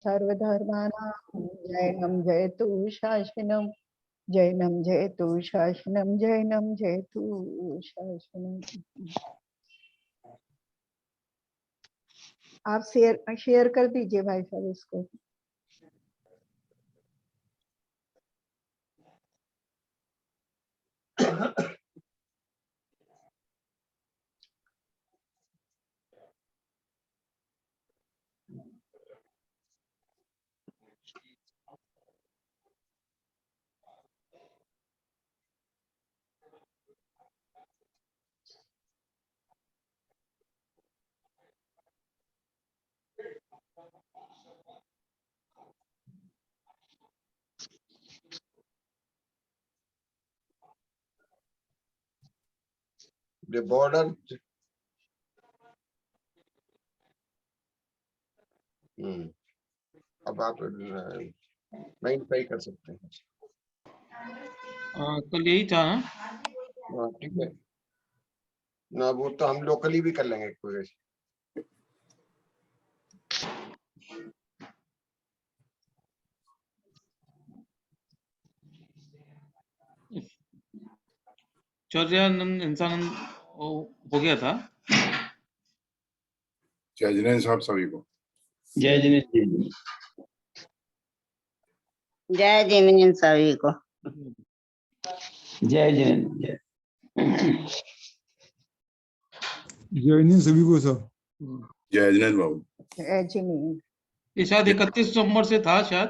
सर्वधर्माणां जैनं जयतु शासनम, जैनं जयतु शासनम, जैनं जयतु शासनम। आप शेयर कर दीजिए भाई साहब इसको। The border. अब आप नहीं सही कर सकते हैं। कल यही था ना? ठीक है ना, वो तो हम लोकली भी कर लेंगे कोई। चौर्यानंद इंसानंद हो गया था। जय जिनेन्द्र साहब सभी को। जय जिनेन्द्र, जय जिनेन्द्र सभी को। जय जिनेन्द्र, जय सभी को सर। जय जिनेन्द्र बाबू। जय जिनेन्द्र। ये शायद 31 नवंबर से था शायद।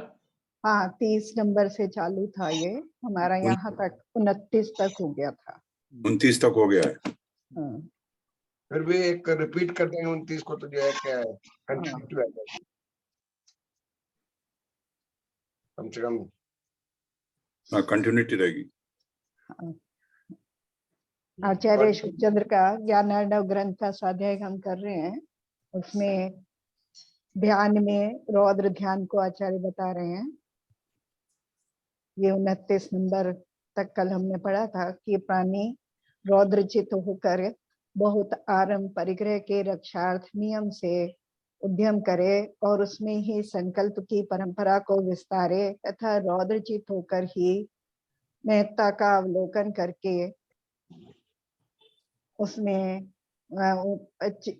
हाँ 30 नंबर से चालू था ये हमारा, यहाँ तक 29 तक हो गया था। 29 तक हो गया है। फिर भी एक रिपीट कर देंगे 29 को, तो जो है क्या है कंटिन्यूटी आ जाएगी कम से कम। हाँ कंटिन्यूटी रहेगी। आचार्य शुभचंद्र का ज्ञानार्णव ग्रंथ का स्वाध्याय हम कर रहे हैं, उसमें ध्यान में रौद्र ध्यान को आचार्य बता रहे हैं। ये 29 नंबर तक कल हमने पढ़ा था कि प्राणी रौद्रचित होकर बहुत आरंभ परिग्रह के रक्षार्थ नियम से उद्यम करे और उसमें ही संकल्प की परंपरा को विस्तारे तथा रौद्रचित होकर ही महत्ता का अवलोकन करके उसमें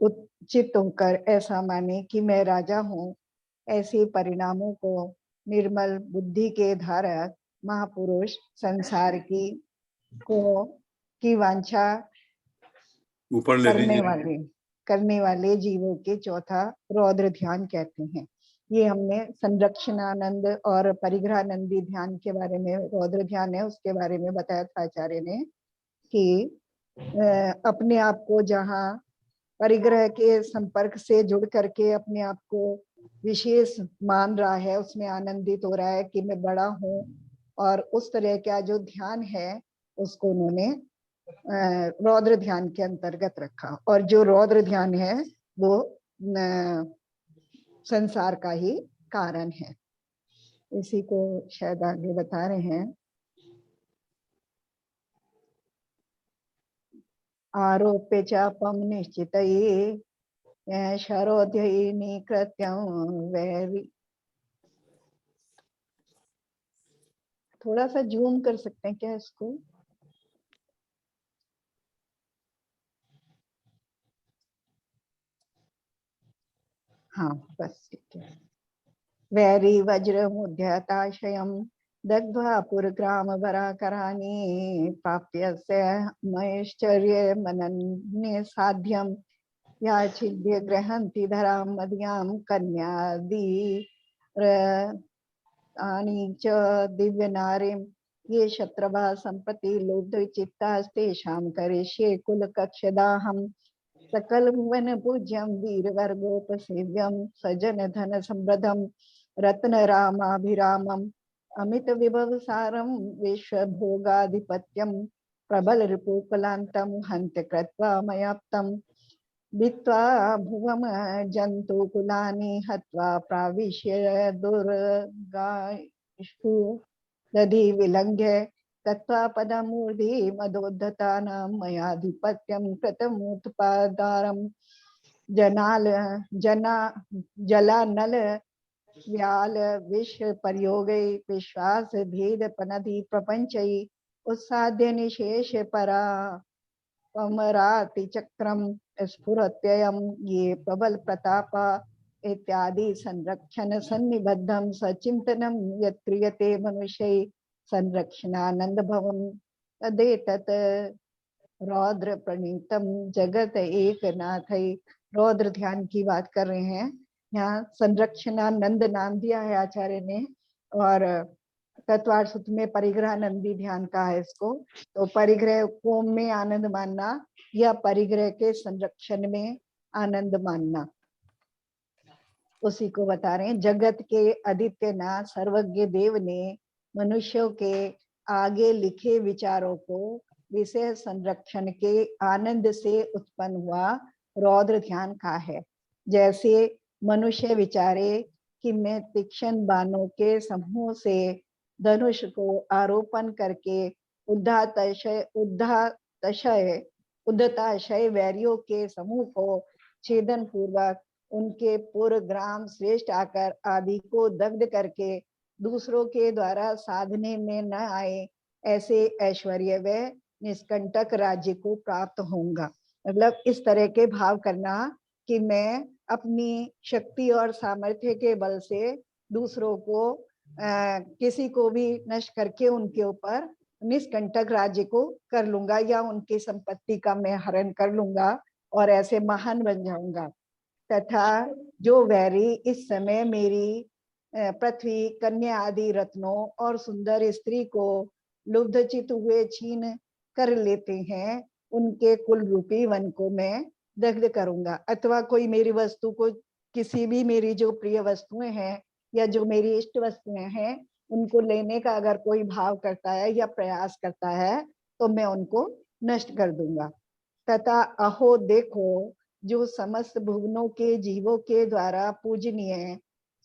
उचित होकर ऐसा माने कि मैं राजा हूँ। ऐसे परिणामों को निर्मल बुद्धि के धारक महापुरुष संसार की वांछा ऊपर ले करने वाले जीवों के चौथा रौद्र ध्यान कहते हैं। ये हमने संरक्षणानंद और परिग्रहानंदी ध्यान के बारे में, रौद्र ध्यान है उसके बारे में बताया था आचार्य ने कि अपने आप को जहाँ परिग्रह के संपर्क से जुड़ करके अपने आप को विशेष मान रहा है, उसमें आनंदित हो रहा है कि मैं बड़ा हूँ, और उस तरह का जो ध्यान है उसको उन्होंने रौद्र ध्यान के अंतर्गत रखा। और जो रौद्र ध्यान है वो संसार का ही कारण है। इसी को शायद आगे बता रहे हैं। आरोप्य चापम निश्चितये शरोध्ययिनी कृत्यं वैरि। थोड़ा सा जूम कर सकते हैं क्या इसको? हाँ बस ठीक है। वैरी वज्र मुद्यताशयम् दग्ध्वा पुरग्राम वराकराणि प्राप्यस्य महेश्चर्य मनन्ये साध्यं या छिद्य ग्रहन्ति धरां मदीयां कन्यादि आनी च दिव्य नारीं ये शत्रवा संप्रति लुब्ध चित्तास्तेषां करिष्ये कुल कक्षदाहम् सकल भुवन पूज्यं वीरवर्गोपसेव्यं सजन धन समृद्धं रत्न रामाभिरामम् अमित विभव सारं विश्वभोगाधिपत्यं प्रबल रिपुकुलान्तं हन्त्य कृत्वा मयाप्तं वित्वा भुवम जन्तुकुलानि हत्वा प्राविश्य दुर्गायिषु दधि विलङ्घ्य तत्वा पदमूर्धि मदोद्धतानां मयाधिपत्यं कृतमुत्पादारं जलानल व्याल विष प्रयोगे विश्वास भेद पनधि प्रपंचई उत्साद्य निशेष परा पमराति चक्रम स्फुरत्ययम ये प्रबल प्रताप इत्यादि संरक्षण सन्निबद्धम सचिंतनम यत् क्रियते मनुष्य संरक्षणानंद भवम तदेतत् रौद्र प्रणीतम जगत एक नाथई। रौद्र ध्यान की बात कर रहे हैं। यहाँ संरक्षणानंद नाम दिया है आचार्य ने, और तत्वार्थ सूत्र में परिग्रहानंदी ध्यान कहा है इसको। तो परिग्रह को में आनंद मानना या परिग्रह के संरक्षण में आनंद मानना, उसी को बता रहे हैं। जगत के आदित्यनाथ सर्वज्ञ देव ने मनुष्यों के आगे लिखे विचारों को विषय संरक्षण के आनंद से उत्पन्न हुआ रौद्र ध्यान का है। जैसे मनुष्य विचारे कि मैं तीक्ष्ण बाणों के समूह से धनुष को आरोपण करके उद्धताशय वैरियों के समूह को छेदन पूर्वक उनके पूर्व ग्राम श्रेष्ठ आकर आदि को दग्ध करके दूसरों के द्वारा साधने में न आए, ऐसे ऐश्वर्य व निष्कंटक राज्य को प्राप्त होऊंगा। मतलब इस तरह के भाव करना कि मैं अपनी शक्ति और सामर्थ्य के बल से दूसरों को किसी को भी नष्ट करके उनके ऊपर निष्कंटक राज्य को कर लूंगा, या उनकी संपत्ति का मैं हरण कर लूंगा और ऐसे महान बन जाऊंगा। तथा जो वैरी इस समय मेरी पृथ्वी कन्या आदि रत्नों और सुंदर स्त्री को लुब्धचित हुए छीन कर लेते हैं, उनके कुल रूपी वन को मैं दग्ध करूंगा। अथवा कोई मेरी वस्तु को, किसी भी मेरी जो प्रिय वस्तुएं हैं या जो मेरी इष्ट वस्तुएं हैं, उनको लेने का अगर कोई भाव करता है या प्रयास करता है तो मैं उनको नष्ट कर दूंगा। तथा अहो देखो, जो समस्त भुवनों के जीवों के द्वारा पूजनीय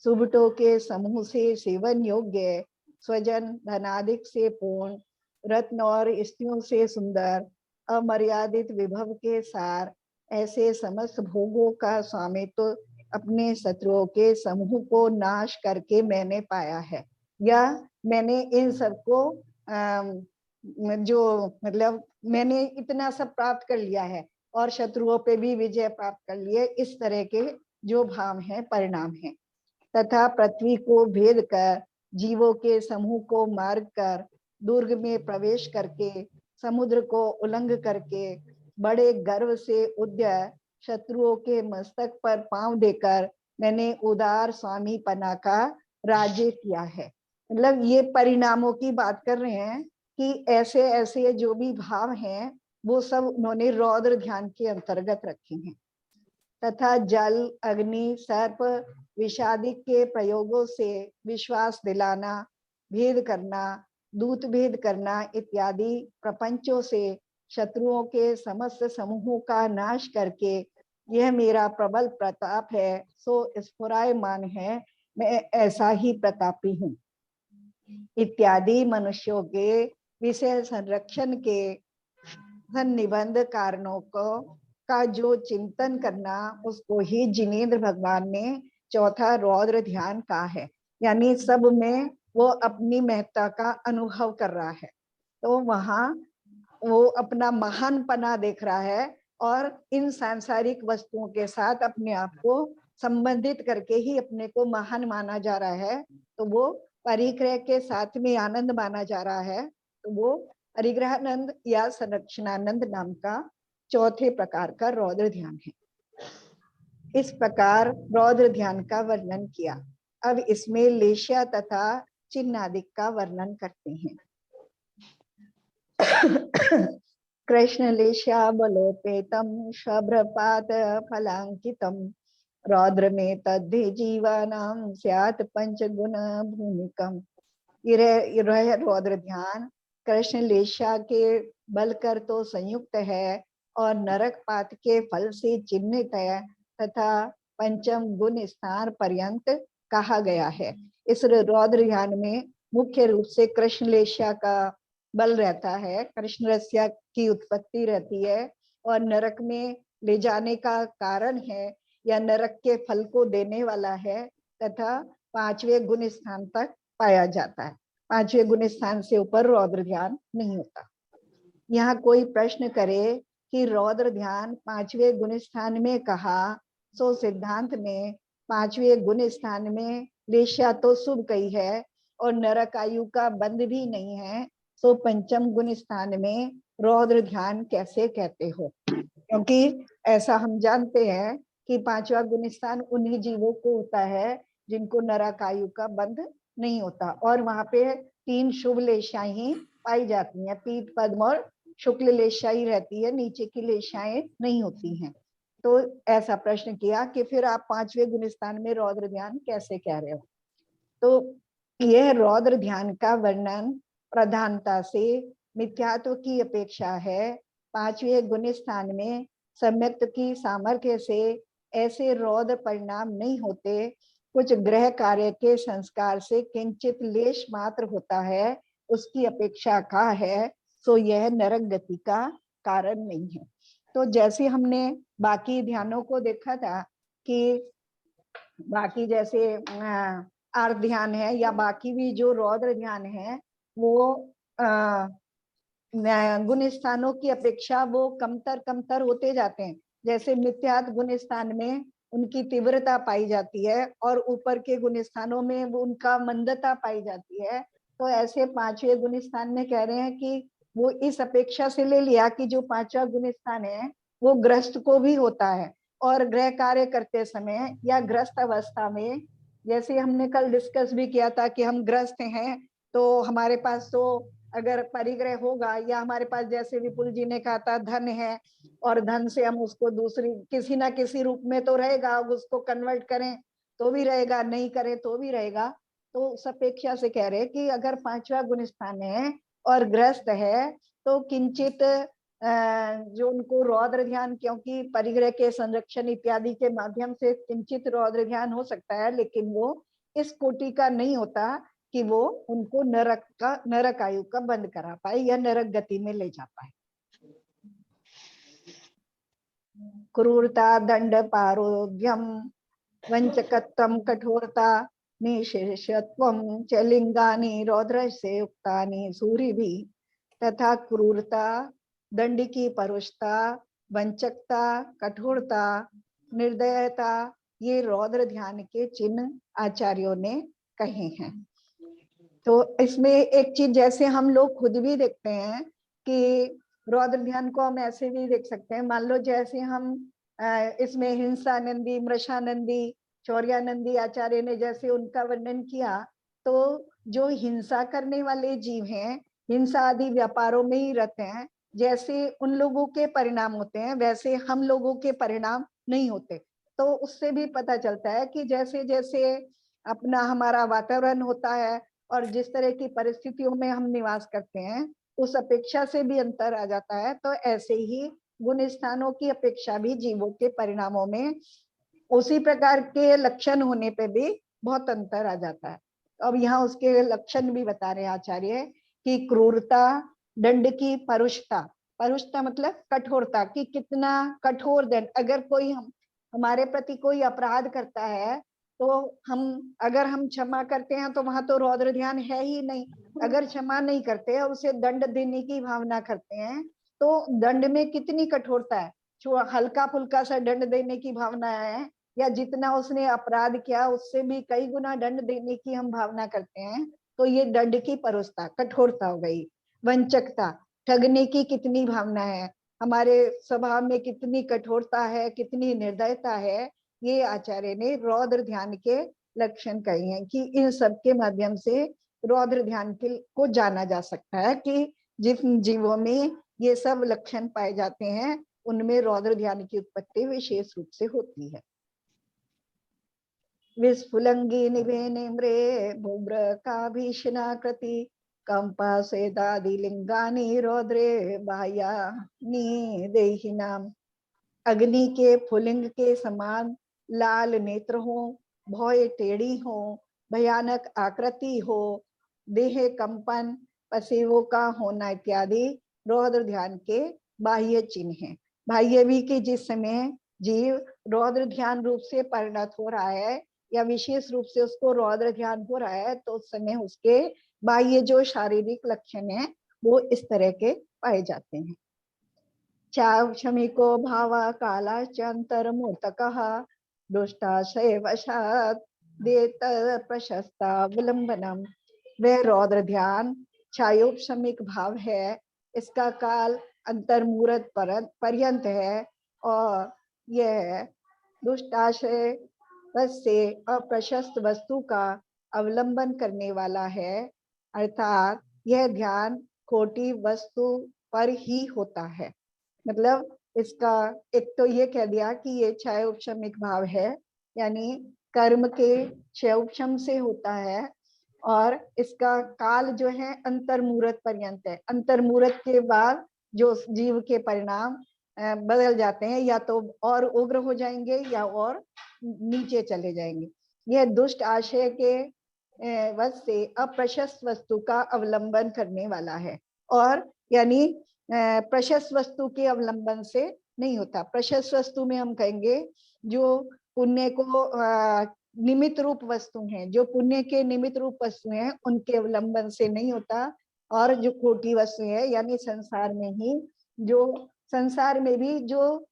सुबटों के समूह से सेवन योग्य स्वजन धनादिक से पूर्ण रत्न और स्त्रियों से सुंदर अमर्यादित विभव के सार ऐसे समस्त भोगों का स्वामित्व अपने शत्रुओं के समूह को नाश करके मैंने पाया है। या मैंने इन सबको जो मतलब मैंने इतना सब प्राप्त कर लिया है और शत्रुओं पे भी विजय प्राप्त कर लिए, इस तरह के जो भाव हैं, परिणाम हैं। तथा पृथ्वी को भेद कर जीवों के समूह को मार कर दुर्ग में प्रवेश करके समुद्र को उल्लंघ करके बड़े गर्व से उद्यत शत्रुओं के मस्तक पर पांव देकर मैंने उदार स्वामी पना का राज्य किया है। मतलब ये परिणामों की बात कर रहे हैं कि ऐसे ऐसे जो भी भाव हैं वो सब उन्होंने रौद्र ध्यान के अंतर्गत रखे हैं। तथा जल अग्नि सर्प विषादी के प्रयोगों से विश्वास दिलाना, भेद करना, दूत भेद करना इत्यादि प्रपंचों से शत्रुओं के समस्त समूहों का नाश करके यह मेरा प्रबल प्रताप है, सो स्फुरायमान है, मैं ऐसा ही प्रतापी हूँ इत्यादि मनुष्यों के विषय संरक्षण के निबंध कारणों को का जो चिंतन करना, उसको ही जिनेंद्र भगवान ने चौथा रौद्र ध्यान कहा है। यानी सब में वो अपनी महत्ता का अनुभव कर रहा है, तो वहां वो अपना महानपना देख रहा है और इन सांसारिक वस्तुओं के साथ अपने आप को संबंधित करके ही अपने को महान माना जा रहा है। तो वो परिग्रह के साथ में आनंद माना जा रहा है, तो वो परिग्रहानंद या संरक्षणानंद नाम का चौथे प्रकार का रौद्र ध्यान है। इस प्रकार रौद्र ध्यान का वर्णन किया। अब इसमें लेश्या तथा चिन्नादिक का वर्णन करते हैं। कृष्ण लेश्या बलोपेतम शुभ्रपात फलांकितम रौद्र में तद्धि जीवानाम स्यात् पंचगुण भूमिकम। यह रौद्र ध्यान कृष्ण लेश्या के बल कर तो संयुक्त है और नरक पात के फल से चिन्हित है तथा पंचम गुण स्थान पर्यंत कहा गया है। इस रौद्र ध्यान में मुख्य रूप से कृष्ण लेश्या का बल रहता है, कृष्ण रस्या की उत्पत्ति रहती है और नरक में ले जाने का कारण है या नरक के फल को देने वाला है, तथा 5वें गुण स्थान तक पाया जाता है। 5वें गुण स्थान से ऊपर रौद्र ध्यान नहीं होता। यहाँ कोई प्रश्न करे कि रौद्र ध्यान 5वें गुण स्थान में कहा, सो सिद्धांत में 5वें गुण स्थान में वेश्या तो शुभ कही है और नरक आयु का बंध भी नहीं है, सो पंचम गुण स्थान में रौद्र ध्यान कैसे कहते हो? क्योंकि ऐसा हम जानते हैं कि 5वां गुण स्थान उन्हीं जीवों को होता है जिनको नरक आयु का बंध नहीं होता, और वहां पे 3 शुभ लेशाएं ही पाई जाती हैं, पीत पद्म और शुक्ल लेशा ही रहती है, नीचे की लेशाएं नहीं होती हैं। तो ऐसा प्रश्न किया कि फिर आप 5वें गुण स्थान में रौद्र ध्यान कैसे कह रहे हो? तो यह रौद्र ध्यान का वर्णन प्रधानता से मिथ्यात्व की अपेक्षा है। 5वें गुण स्थान में सम्यक्त की सामर्थ्य से ऐसे रौद्र परिणाम नहीं होते, कुछ ग्रह कार्य के संस्कार से किंचित लेश मात्र होता है, उसकी अपेक्षा का है, तो यह नरक गति का कारण नहीं है। तो जैसे हमने बाकी ध्यानों को देखा था कि बाकी जैसे आर्त ध्यान है या बाकी भी जो रौद्र ध्यान है वो गुण स्थानों की अपेक्षा वो कमतर होते जाते हैं। जैसे मिथ्यात्व गुण स्थान में उनकी तीव्रता पाई जाती है और ऊपर के गुण स्थानों में वो उनका मंदता पाई जाती है। तो ऐसे 5वें गुण स्थान में कह रहे हैं कि वो इस अपेक्षा से ले लिया कि जो 5वां गुण स्थान है वो ग्रस्त को भी होता है, और ग्रह कार्य करते समय या ग्रस्त अवस्था में, जैसे हमने कल डिस्कस भी किया था कि हम ग्रस्त हैं तो हमारे पास तो अगर परिग्रह होगा, या हमारे पास जैसे विपुल जी ने कहा था धन है और धन से हम उसको दूसरी किसी ना किसी रूप में तो रहेगा, उसको कन्वर्ट करें तो भी रहेगा, नहीं करें तो भी रहेगा। तो उस अपेक्षा से कह रहे कि अगर 5वां गुण स्थान है और ग्रस्त है तो किंचित जो उनको रौद्र ध्यान, क्योंकि परिग्रह के संरक्षण इत्यादि के माध्यम से किंचित रौद्र ध्यान हो सकता है, लेकिन वो इस कोटि का नहीं होता कि वो उनको नरक आयु का बंद करा पाए या नरक गति में ले जा पाए। क्रूरता, दंड, पारोध्यम, वंचकत्वम, कठोरता, निशेषत्वम च लिंगानि रौद्र से युक्तानि सूरिभि, तथा क्रूरता, दंड की परुषता, वंचकता, कठोरता, निर्दयता, ये रौद्र ध्यान के चिन्ह आचार्यों ने कहे हैं। तो इसमें एक चीज जैसे हम लोग खुद भी देखते हैं कि रौद्र ध्यान को हम ऐसे भी देख सकते हैं, मान लो जैसे हम इसमें हिंसानंदी, मृषानंदी, चौर्यानंदी आचार्य ने जैसे उनका वर्णन किया, तो जो हिंसा करने वाले जीव हैं, हिंसा आदि व्यापारों में ही रहते हैं, जैसे उन लोगों के परिणाम होते हैं वैसे हम लोगों के परिणाम नहीं होते। तो उससे भी पता चलता है कि जैसे जैसे अपना हमारा वातावरण होता है और जिस तरह की परिस्थितियों में हम निवास करते हैं उस अपेक्षा से भी अंतर आ जाता है। तो ऐसे ही गुण स्थानों की अपेक्षा भी जीवों के परिणामों में उसी प्रकार के लक्षण होने पे भी बहुत अंतर आ जाता है। अब यहाँ उसके लक्षण भी बता रहे आचार्य कि क्रूरता, दंड की परुषता, परुषता मतलब कठोरता, कि कितना कठोर दंड, अगर कोई हमारे प्रति कोई अपराध करता है तो अगर हम क्षमा करते हैं तो वहां तो रौद्र ध्यान है ही नहीं। अगर क्षमा नहीं करते और उसे दंड देने की भावना करते हैं तो दंड में कितनी कठोरता है। जो हल्का फुल्का सा दंड देने की भावना है या जितना उसने अपराध किया उससे भी कई गुना दंड देने की हम भावना करते हैं, तो ये दंड की परुषता, कठोरता हो गई। वंचकता, ठगने की कितनी भावना है, हमारे स्वभाव में कितनी कठोरता है, कितनी निर्दयता है, ये आचार्य ने रौद्र ध्यान के लक्षण कहे हैं कि इन सब के माध्यम से रौद्र ध्यान को जाना जा सकता है कि जिन जीवों में ये सब लक्षण पाए जाते हैं उनमें रौद्र ध्यान की उत्पत्ति विशेष रूप से होती है। विस्फुलंगी निभे निम्रे भूब्र का भीषणाकृति कंपा से दादी लिंगानी रौद्रे बाह्यानि देहिनाम। अग्नि के फुलिंग के समान लाल नेत्र हो, भौय टेढ़ी हो, भयानक आकृति हो, देह कंपन, पसीवों का होना इत्यादि रौद्र ध्यान के बाह्य चिन्ह हैं। बाह्य भी कि जिस समय जीव रौद्र ध्यान रूप से परिणत हो रहा है या विशेष रूप से उसको रौद्र ध्यान हो रहा है, तो उस समय उसके बाह्य जो शारीरिक लक्षण है वो इस तरह के पाए जाते हैं। क्षमिको भावा काला चंतर मूर्तकः दुष्टाशय वशात देत प्रशस्ता विलंबनम। वह रौद्र ध्यान छायोपशमिक भाव है, इसका काल अंतर्मूर्त पर्यंत है और यह दुष्टाशय से अप्रशस्त वस्तु का अवलंबन करने वाला है, अर्थात यह ध्यान खोटी वस्तु पर ही होता है। मतलब इसका एक तो ये कह दिया कि ये क्षय उपशमिक भाव है, यानी कर्म के क्षय उपशम से होता है, और इसका काल जो है अंतर्मूर्त पर्यंत है। अंतर्मूर्त के बाद जो जीव के परिणाम बदल जाते हैं, या तो और उग्र हो जाएंगे या और नीचे चले जाएंगे। यह दुष्ट आशय के वश से अप्रशस्त वस्तु का अवलंबन करने वाला है, और यानी प्रशस्त वस्तु के अवलंबन से नहीं होता। प्रशस्त वस्तु में हम कहेंगे जो पुण्य को निमित्त रूप वस्तु हैं, जो पुण्य के निमित्त रूप वस्तु हैं, उनके अवलंबन से नहीं होता। और जो खोटी वस्तु है, यानी संसार में ही जो संसार में भी जो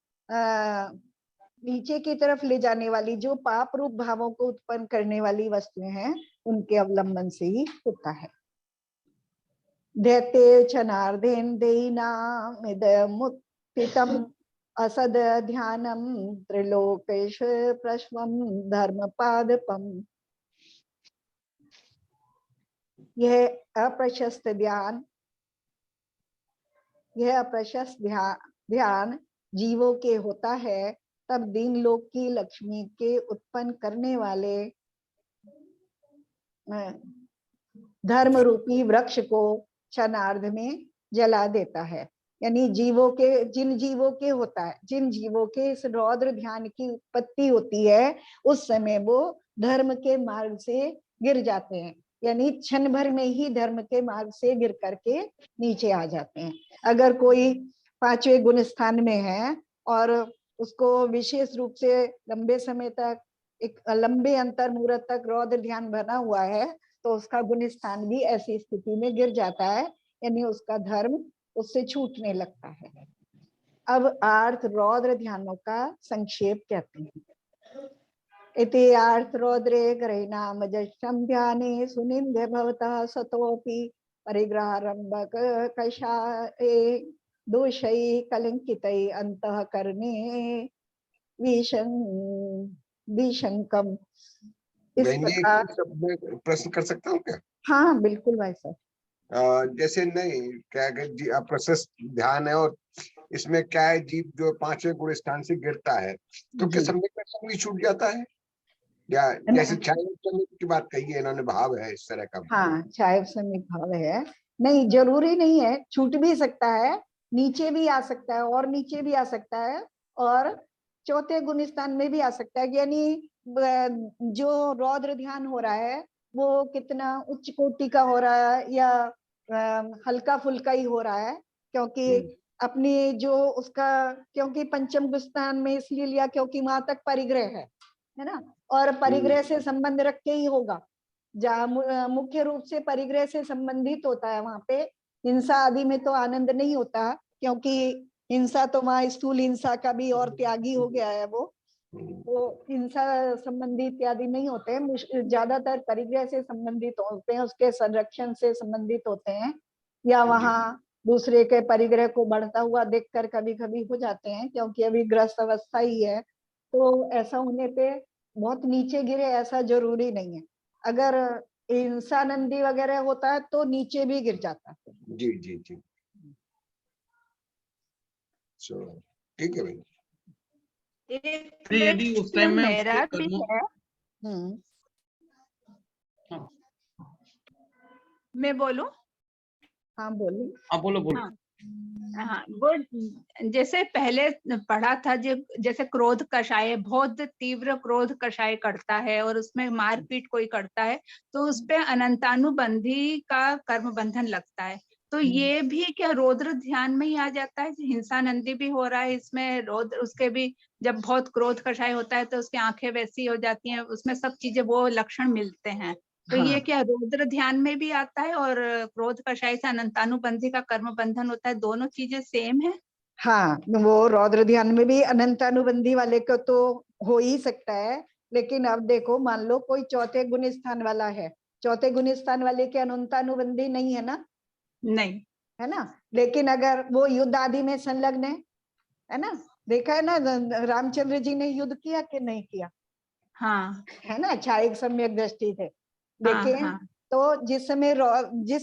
नीचे की तरफ ले जाने वाली, जो पाप रूप भावों को उत्पन्न करने वाली वस्तुएं हैं, उनके अवलंबन से ही होता है। दैते चनार्धेन देनामिदमुत्थितम् असद ध्यानम त्रिलोकेश प्रश्वम धर्मपादपम। यह अप्रशस्त ध्यान जीवों के होता है, तब दीन लोक की लक्ष्मी के उत्पन्न करने वाले धर्म रूपी वृक्ष को क्षणार्ध में जला देता है। यानी जीवों के, जिन जीवों के होता है, जिन जीवों के इस रौद्र ध्यान की उत्पत्ति होती है, उस समय वो धर्म के मार्ग से गिर जाते हैं, यानी क्षण भर में ही धर्म के मार्ग से गिर करके नीचे आ जाते हैं। अगर कोई 5वें गुण स्थान में है और उसको विशेष रूप से लंबे समय तक, एक लंबे अंतर्मूर्त तक रौद्र ध्यान बना हुआ है, तो उसका गुण स्थान भी ऐसी स्थिति में गिर जाता है, यानी उसका धर्म उससे छूटने लगता है। अब आर्थ रौद्र ध्यानों का संक्षेप कहते हैं। इति आर्थ रौद्रे ग्रहीणाम जष्टम ध्याने सुनिंद्य भवतः सतोपि परिग्रहारंभक कषाये दोषै कलंकितै अंतःकरणे विशंकम। इस प्रकार प्रश्न कर सकता हूँ क्या? हाँ बिल्कुल भाई साहब। जैसे नहीं क्या जी अप्रशस्त ध्यान है और इसमें क्या है, जीव जो 5वें गुण स्थान से गिरता है, तो क्या संवेग भी छूट जाता है, या जैसे छाया की बात कही है इन्होंने, भाव है इस तरह का? हाँ, छाया समिक भाव है, नहीं जरूरी नहीं है, छूट भी सकता है, नीचे भी आ सकता है, और नीचे भी आ सकता है, और चौथे गुण स्थान में भी आ सकता है। यानी जो रौद्र ध्यान हो रहा है वो कितना उच्च कोटि का हो रहा है या हल्का फुल्का ही हो रहा है, क्योंकि अपनी जो उसका, क्योंकि पंचम स्थान में इसलिए लिया क्योंकि वहां तक परिग्रह है ना, और परिग्रह से संबंध रख के ही होगा। जहाँ मुख्य रूप से परिग्रह से संबंधित होता है, वहां पे हिंसा आदि में तो आनंद नहीं होता, क्योंकि हिंसा तो वहां स्थूल हिंसा का भी और त्यागी हो गया है, वो हिंसा संबंधी इत्यादि नहीं होते हैं, ज्यादातर परिग्रह से संबंधित होते हैं, उसके संरक्षण से संबंधित होते हैं, या वहां दूसरे के परिग्रह को बढ़ता हुआ देखकर कभी कभी हो जाते हैं, क्योंकि अभी ग्रस्त अवस्था ही है। तो ऐसा होने पे बहुत नीचे गिरे ऐसा जरूरी नहीं है, अगर हिंसानंदी वगैरह होता है तो नीचे भी गिर जाता है। जी जी जी, ठीक है भाई। यदि उस टाइम में मेरा भी है, मैं बोलूं? हाँ बोलो। हाँ बोलो बोलो। हाँ, वो जैसे पहले पढ़ा था, जैसे क्रोध कषाय, बहुत तीव्र क्रोध कषाय करता है और उसमें मारपीट कोई करता है तो उस पे अनंतानुबंधी का कर्म बंधन लगता है। तो तो ये भी क्या रौद्र ध्यान में ही आ जाता है? हिंसा नंदी भी हो रहा है इसमें, रौद्र उसके भी जब बहुत क्रोध कषाय होता है तो उसकी आंखें वैसी हो जाती हैं, उसमें सब चीजें वो लक्षण मिलते हैं। तो ये हाँ क्या रौद्र ध्यान में भी आता है और क्रोध कषाय से अनंतानुबंधी का कर्म बंधन होता है, दोनों चीजें सेम है? हाँ, वो रौद्र ध्यान में भी अनंतानुबंधी वाले को तो हो ही सकता है, लेकिन अब देखो मान लो कोई चौथे गुण स्थान वाला है, चौथे गुण स्थान वाले के अनंतानुबंधी नहीं है ना, नहीं है ना, लेकिन अगर वो युद्ध आदि में संलग्न है ना, देखा है ना रामचंद्र जी ने युद्ध किया कि नहीं किया, हाँ है ना, छायिक सम्यक दृष्टि थे, हाँ लेकिन हाँ तो जिस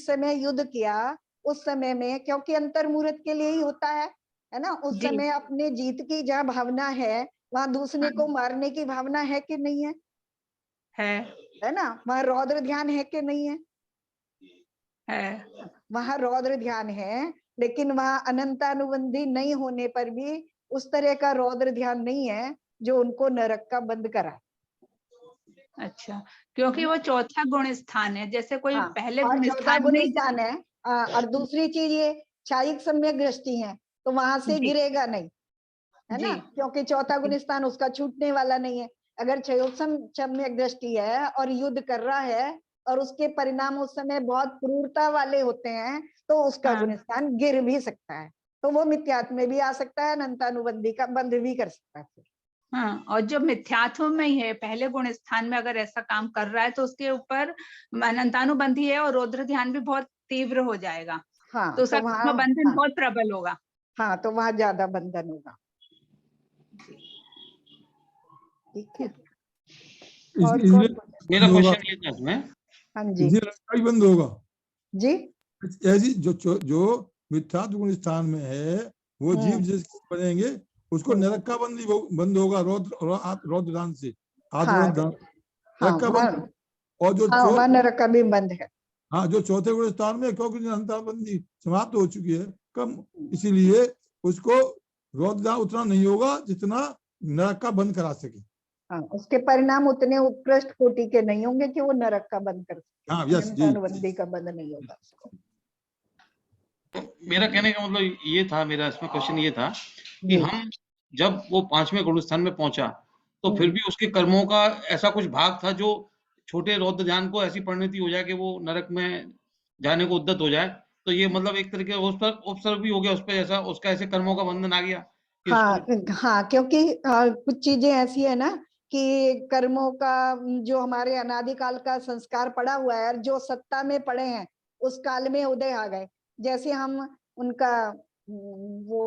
समय युद्ध किया उस समय में क्योंकि अंतर्मुहूर्त के लिए ही होता है ना, उस जी समय अपने जीत की जहाँ भावना है वहां दूसरे को हाँ, मारने की भावना है कि नहीं है ना, वहां रौद्र ध्यान है कि नहीं है वहां रौद्र ध्यान है, लेकिन वहां अनंतानुबंधी नहीं होने पर भी उस तरह का रौद्र ध्यान नहीं है जो उनको नरक का बंद करा। अच्छा, क्योंकि वो चौथा गुण स्थान है, जैसे कोई हाँ, पहले और गुण चौथा स्थान गुण में स्थान है। और दूसरी चीज ये छायिक सम्यक दृष्टि है तो वहां से जी गिरेगा नहीं, है ना, जी क्योंकि चौथा गुण स्थान उसका छूटने वाला नहीं है। अगर छायिक सम्यक दृष्टि है और युद्ध कर रहा है और उसके परिणाम उस समय बहुत क्रूरता वाले होते हैं तो उसका हाँ गुण स्थान गिर भी सकता है, तो वो मिथ्यात्व में भी आ सकता है, अनंतानुबंधी का बंध भी कर सकता है फिर। हाँ, और जो मिथ्यात्व में ही है पहले गुण स्थान में अगर ऐसा काम कर रहा है तो उसके ऊपर अनंतानुबंधी है और रौद्र ध्यान भी बहुत तीव्र हो जाएगा, हाँ तो उसका तो वहाँ, कर्म बंधन हाँ बहुत प्रबल होगा। हाँ तो वहां ज्यादा बंधन होगा। ठीक है, और इसलिए कौन, मेरा होगा, क्वेश्चन ये था इसमें, हाँ जी इसलिए रास्ता भी बंद होगा। जी, ऐसी जो मिथ्यात्व गुण स्थान में है वो जीव जिस बनेंगे उसको नरक का बंद होगा रौद्र दान से, हाँ आद्रौद्र दान हाँ नरक का वहाँ, बंद होगा। और जो हाँ वहाँ नरक का भी बंद है। हाँ जो चौथे गुण स्थान में क्योंकि अंतरबंदी समाप्त हो चुकी है कम, इसीलिए उसको रौद्र दान उतना नहीं होगा जितना नरक का बंद करा सके। हाँ, उसके परिणाम उतने उत्कृष्ट कोटि के नहीं होंगे कि वो नरक का बंद कर सके, हाँ यस जी। अनंतानुबंधी का बंद नहीं होगा उसको। मेरा कहने का मतलब ये था, मेरा इसमें क्वेश्चन ये था कि जी हम जब वो 5वें गुण स्थान में पहुंचा तो फिर भी उसके कर्मों का ऐसा कुछ भाग था जो छोटे रौद्र ध्यान को ऐसी परिणति हो जाए कि वो नरक में जाने को उद्यत हो जाए, तो ये मतलब एक तरीके उस पर उपसर्ग भी हो गया, उस पर ऐसा उसका ऐसे कर्मों का बंधन आ गया कि हाँ उसको। हाँ, क्योंकि कुछ चीजें ऐसी है ना कि कर्मों का जो हमारे अनादिकाल का संस्कार पड़ा हुआ है और जो सत्ता में पड़े हैं उस काल में उदय आ गए, जैसे हम उनका वो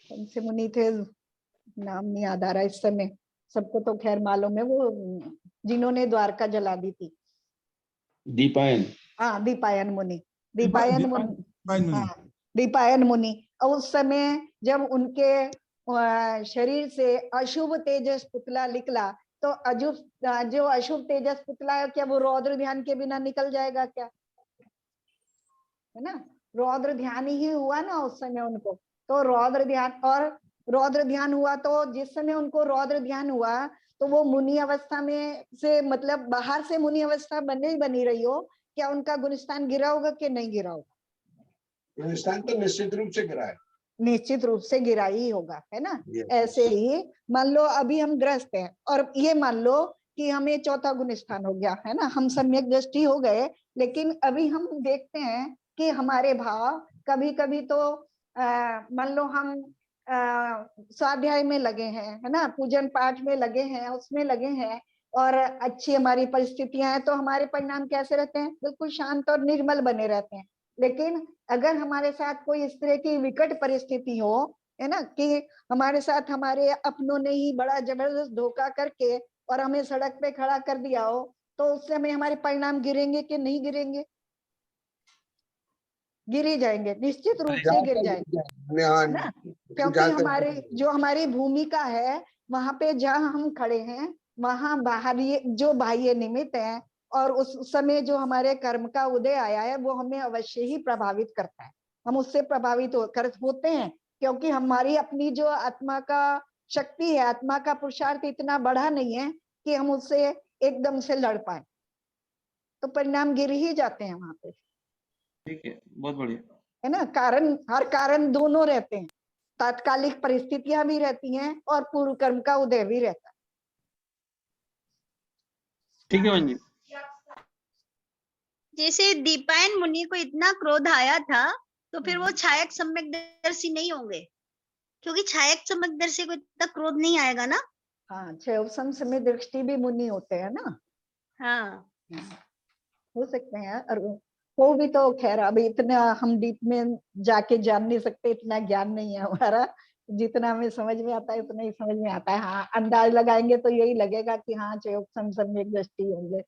कौन से मुनि थे, नाम नहीं याद आ रहा इस समय, सबको तो खैर मालूम है, वो जिन्होंने द्वारका जला दी थी, दीपायन। हाँ दीपायन मुनि, दीपायन मुनि। हाँ दीपायन मुनि। और उस समय जब उनके शरीर से अशुभ तेजस पुतला निकला तो जो अशुभ तेजस पुतला है क्या वो रौद्र ध्यान के बिना निकल जाएगा क्या, है ना, रौद्र ध्यान ही हुआ ना उस समय उनको, तो रौद्र ध्यान, और रौद्र ध्यान हुआ तो जिस समय उनको रौद्र ध्यान हुआ तो वो मुनि अवस्था में से मतलब बाहर से मुनि अवस्था बनी रही हो, क्या उनका गुणस्थान गिरा होगा कि नहीं गिरा होगा? गुणस्थान तो निश्चित रूप से गिरा है, निश्चित रूप से गिरा ही होगा, है ना। Yes. ऐसे ही मान लो अभी हम ग्रस्त हैं और ये मान लो कि हमें चौथा गुण स्थान हो गया, है ना, हम सम्यक दृष्टि हो गए, लेकिन अभी हम देखते हैं कि हमारे भाव कभी कभी तो मान लो हम स्वाध्याय में लगे हैं, है ना, पूजन पाठ में लगे हैं, उसमें लगे हैं और अच्छी हमारी परिस्थितियां हैं तो हमारे परिणाम कैसे रहते हैं, बिल्कुल शांत और निर्मल बने रहते हैं। लेकिन अगर हमारे साथ कोई इस तरह की विकट परिस्थिति हो, है ना, कि हमारे साथ हमारे अपनों ने ही बड़ा जबरदस्त धोखा करके और हमें सड़क पे खड़ा कर दिया हो, तो उस समय हमारे परिणाम गिरेंगे कि नहीं गिरेंगे? गिर ही जाएंगे, निश्चित रूप से गिर जाएंगे, है ना, क्योंकि हमारे जो हमारी भूमिका है वहां पे जहाँ हम खड़े हैं वहां बाहरी जो बाह्य निमित्त है और उस समय जो हमारे कर्म का उदय आया है वो हमें अवश्य ही प्रभावित करता है, हम उससे प्रभावित होते हैं, क्योंकि हमारी अपनी जो आत्मा का शक्ति है, आत्मा का पुरुषार्थ इतना बढ़ा नहीं है कि हम उससे एकदम से लड़ पाए, तो परिणाम गिर ही जाते हैं वहां पे। ठीक है, बहुत बढ़िया। है ना। कारण, हर कारण दोनों रहते हैं, तात्कालिक परिस्थितियां भी रहती हैं और पूर्व कर्म का उदय भी रहता है। ठीक है बहन जी। जैसे दीपायन मुनि को इतना क्रोध आया था, तो फिर वो छायक सम्यकदर्शी नहीं होंगे, क्योंकि छायक सम्यकदर्शी को इतना क्रोध नहीं आएगा ना। हाँ, क्षयोपम समय दृष्टि भी मुनि होते हैं ना। हाँ, हो सकते हैं, और वो भी तो खैर अभी इतना हम डीप में जाके जान नहीं सकते, इतना ज्ञान नहीं है हमारा। जितना हमें समझ में आता है उतना ही समझ में आता है। हाँ, अंदाज लगाएंगे तो यही लगेगा कि हाँ क्षयोपम सम्यक दृष्टि होंगे।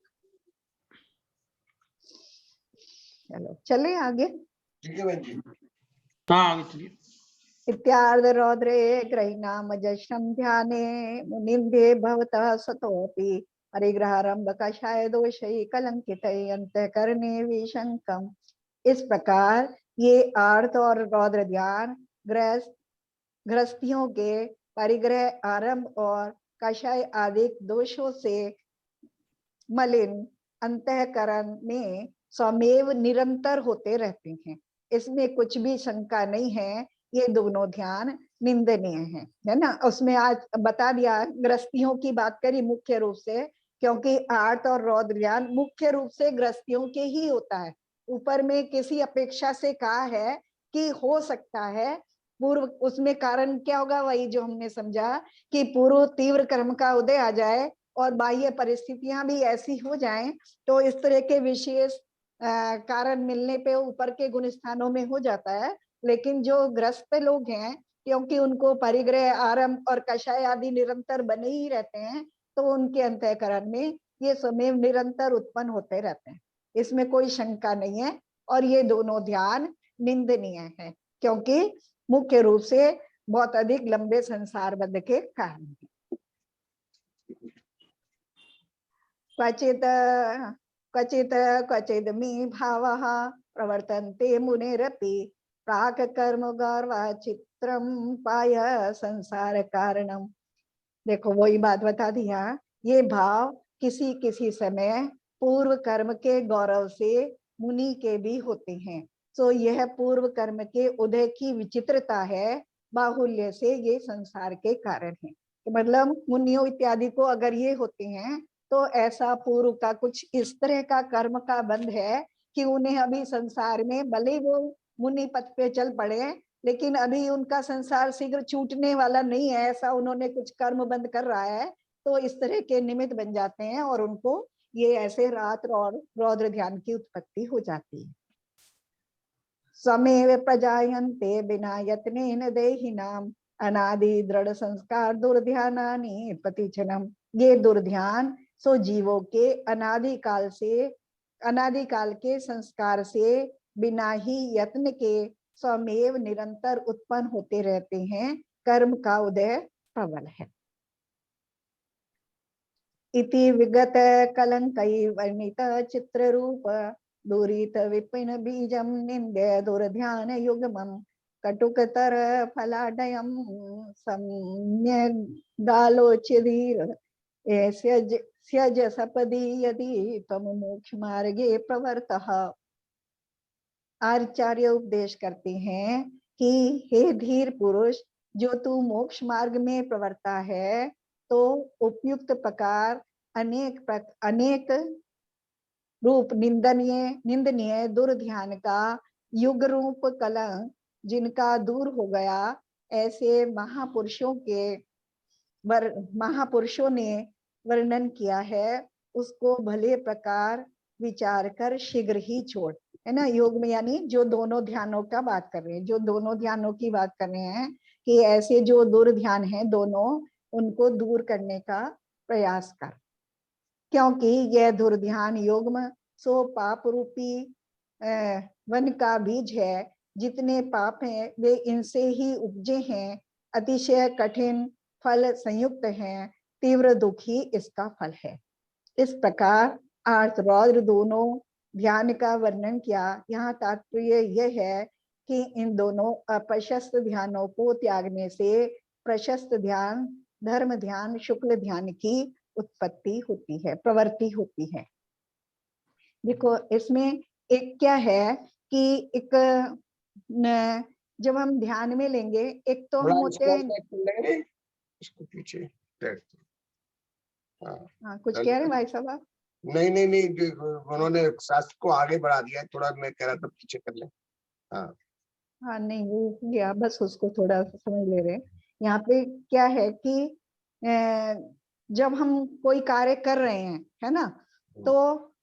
चलो चले आगे। ठीक है बहन जी। हाँ आगे चलिए। इत्यार्ध रौद्रे ग्रहीणाम जश्रम ध्याने मुनिंदे भवतः सतोपि परिग्रहारंभ कषाय दोषै कलंकित अंतःकरणे विशंकम। इस प्रकार ये आर्त और रौद्र ध्यान गृहस्थियों के परिग्रह आरंभ और कषाय आदि दोषों से मलिन अंतःकरण में स्वमेव निरंतर होते रहते हैं। इसमें कुछ भी शंका नहीं है, ये दोनों ध्यान निंदनीय है ना। उसमें आज बता दिया, गृहस्थियों की बात करी मुख्य रूप से, क्योंकि आर्त और रौद्र ध्यान मुख्य रूप से गृहस्थियों के ही होता है। ऊपर में किसी अपेक्षा से कहा है कि हो सकता है पूर्व, उसमें कारण क्या होगा, वही जो हमने समझा कि पूर्व तीव्र कर्म का उदय आ जाए और बाह्य परिस्थितियां भी ऐसी हो जाएं, तो इस तरह के विशेष कारण मिलने पे ऊपर के गुण स्थानों में हो जाता है। लेकिन जो ग्रस्त लोग हैं, क्योंकि उनको परिग्रह आरंभ और कषाय आदि निरंतर बने ही रहते हैं, तो उनके अंतःकरण में ये स्वमेव निरंतर उत्पन्न होते रहते हैं, इसमें कोई शंका नहीं है। और ये दोनों ध्यान निंदनीय है, क्योंकि मुख्य रूप से बहुत अधिक लंबे संसार बद्ध के कारण है। क्वचित क्वचिदमी भावः प्रवर्तन्ते मुनेरपि प्राक कर्म गौरव चित्रम पाय संसार कारणम। देखो वही बात बता दिया, ये भाव किसी किसी समय पूर्व कर्म के गौरव से मुनि के भी होते हैं। तो यह पूर्व कर्म के उदय की विचित्रता है, बाहुल्य से ये संसार के कारण है। मतलब मुनियों इत्यादि को अगर ये होते हैं, तो ऐसा पूर्व का कुछ इस तरह का कर्म का बंध है कि उन्हें अभी संसार में, भले वो मुनि पद पे चल पड़े, लेकिन अभी उनका संसार शीघ्र छूटने वाला नहीं है, ऐसा उन्होंने कुछ कर्म बंद कर रहा है, तो इस तरह के निमित्त बन जाते हैं और उनको ये ऐसे रात और रौद्र ध्यान की उत्पत्ति हो जाती है। समेव प्रजायन्ते बिना यत्नेन देहिनाम अनादि दृढ़ संस्कार दुर्ध्यानानि प्रतिक्षणम। ये दुर्ध्यान सो जीवों के अनादिकाल के संस्कार से बिना ही यत्न के स्वमेव निरंतर उत्पन्न होते रहते हैं। कर्म का उदय प्रबल है। इति विगत कलंकई वर्णित चित्र रूप दूरित विपिन बीजम निंद्य दुर्ध्यान युग्मम कटुकतर फलाडयम सम्यगालोच्यधीर स्यज सपदि यदि तम मोक्ष मार्गे प्रवर्तः। आचार्य उपदेश करते हैं कि हे धीर पुरुष, जो तू मोक्ष मार्ग में प्रवर्ता है, तो उपयुक्त प्रकार अनेक रूप निंदनीय दुर्ध्यान का युग रूप कलंक जिनका दूर हो गया, ऐसे महापुरुषों ने वर्णन किया है, उसको भले प्रकार विचार कर शीघ्र ही छोड़। है ना, योग में यानी जो दोनों ध्यानों का बात कर रहे हैं, जो दोनों ध्यानों की बात कर रहे हैं कि ऐसे जो दुर्ध्यान है दोनों, उनको दूर करने का प्रयास कर, क्योंकि यह दुर्ध्यान योग्म सो पाप रूपी वन का बीज है। जितने पाप हैं वे इनसे ही उपजे हैं, अतिशय कठिन फल संयुक्त हैं, तीव्र दुखी इसका फल है। इस प्रकार आर्त रौद्र दोनों ध्यान का वर्णन किया। यहाँ तात्पर्य यह है कि इन दोनों अप्रशस्त ध्यानों को त्यागने से प्रशस्त ध्यान, धर्म ध्यान, शुक्ल ध्यान की उत्पत्ति होती है, प्रवृत्ति होती है। देखो इसमें एक क्या है कि एक जब हम ध्यान में लेंगे, एक तो थोड़ा हम होते हैं। स्क्रॉल बैक कर लेंगे इसको पीछे। हाँ, हाँ, कुछ कह रहे हैं भाई साहब आप? नहीं नहीं नहीं, उन्होंने शास्त्र को आगे बढ़ा दिया है, थोड़ा मैं कह रहा था पीछे कर ले। हाँ हाँ, नहीं वो गया, बस उसको थोड़ा सा समझ ले रहे हैं। यहाँ पे क्या है कि जब हम कोई कार्य कर रहे हैं, है ना, तो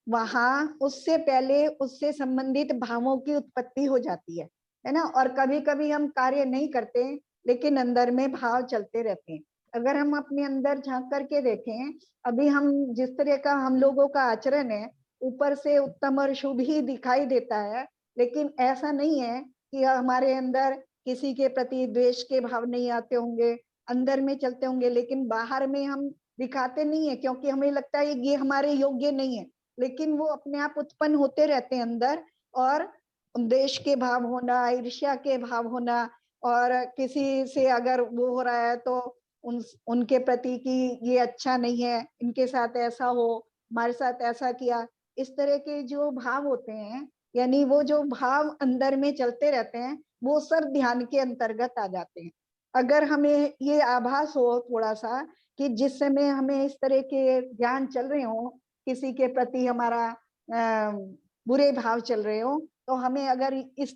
वहां उससे पहले उससे संबंधित भावों की उत्पत्ति हो जाती है ना। और कभी कभी हम कार्य नहीं करते लेकिन अंदर में भाव चलते रहते हैं। अगर हम अपने अंदर झांक करके देखें, अभी हम जिस तरह का हम लोगों का आचरण है, ऊपर से उत्तम और शुभ ही दिखाई देता है, लेकिन ऐसा नहीं है कि हमारे अंदर किसी के प्रति द्वेष के भाव नहीं आते होंगे, अंदर में चलते होंगे, लेकिन बाहर में हम दिखाते नहीं है क्योंकि हमें लगता है ये हमारे योग्य नहीं है, लेकिन वो अपने आप उत्पन्न होते रहते हैं अंदर। और द्वेष के भाव होना, ईर्ष्या के भाव होना, और किसी से अगर वो हो रहा है तो उनके प्रति कि ये अच्छा नहीं है, इनके साथ ऐसा हो, हमारे साथ ऐसा किया, इस तरह के जो भाव होते हैं, यानी वो जो भाव अंदर में चलते रहते हैं, वो सब ध्यान के अंतर्गत आ जाते हैं। अगर हमें ये आभास हो थोड़ा सा कि जिस समय हमें इस तरह के ज्ञान चल रहे हो, किसी के प्रति हमारा बुरे भाव चल रहे हो, तो हमें अगर इस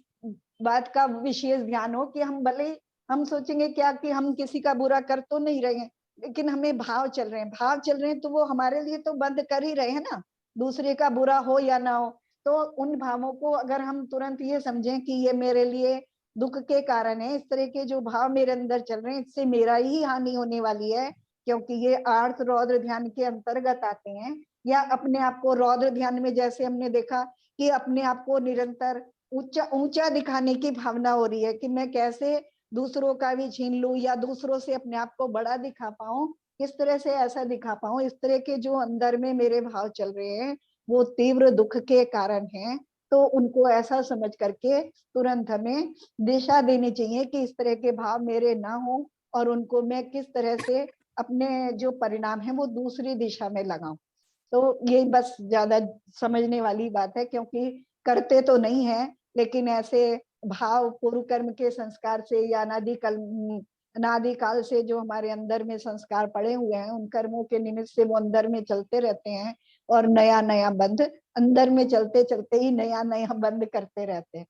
बात का विशेष ध्यान हो कि हम भले हम सोचेंगे क्या कि हम किसी का बुरा कर तो नहीं रहे हैं, लेकिन हमें भाव चल रहे हैं, तो वो हमारे लिए तो बंद कर ही रहे हैं ना, दूसरे का बुरा हो या ना हो। तो उन भावों को अगर हम तुरंत ये समझें कि ये मेरे लिए दुख के कारण है, इस तरह के जो भाव मेरे अंदर चल रहे हैं, इससे मेरा ही हानि होने वाली है, क्योंकि ये आर्त रौद्र ध्यान के अंतर्गत आते हैं। या अपने आप को रौद्र ध्यान में जैसे हमने देखा कि अपने आप को निरंतर ऊंचा ऊंचा दिखाने की भावना हो रही है कि मैं कैसे दूसरों का भी छीन लूं या दूसरों से अपने आप को बड़ा दिखा पाऊं, किस तरह से ऐसा दिखा पाऊं, इस तरह के जो अंदर में मेरे भाव चल रहे हैं वो तीव्र दुख के कारण हैं। तो उनको ऐसा समझ करके तुरंत हमें दिशा देनी चाहिए कि इस तरह के भाव मेरे ना हो, और उनको मैं किस तरह से अपने जो परिणाम है वो दूसरी दिशा में लगाऊं। तो ये बस ज्यादा समझने वाली बात है, क्योंकि करते तो नहीं है, लेकिन ऐसे भाव पूर्व कर्म के संस्कार से या अनादि काल से जो हमारे अंदर में संस्कार पड़े हुए हैं, उन कर्मों के निमित्त से वो अंदर में चलते रहते हैं, और नया नया बंध अंदर में चलते चलते ही नया नया बंद करते रहते हैं।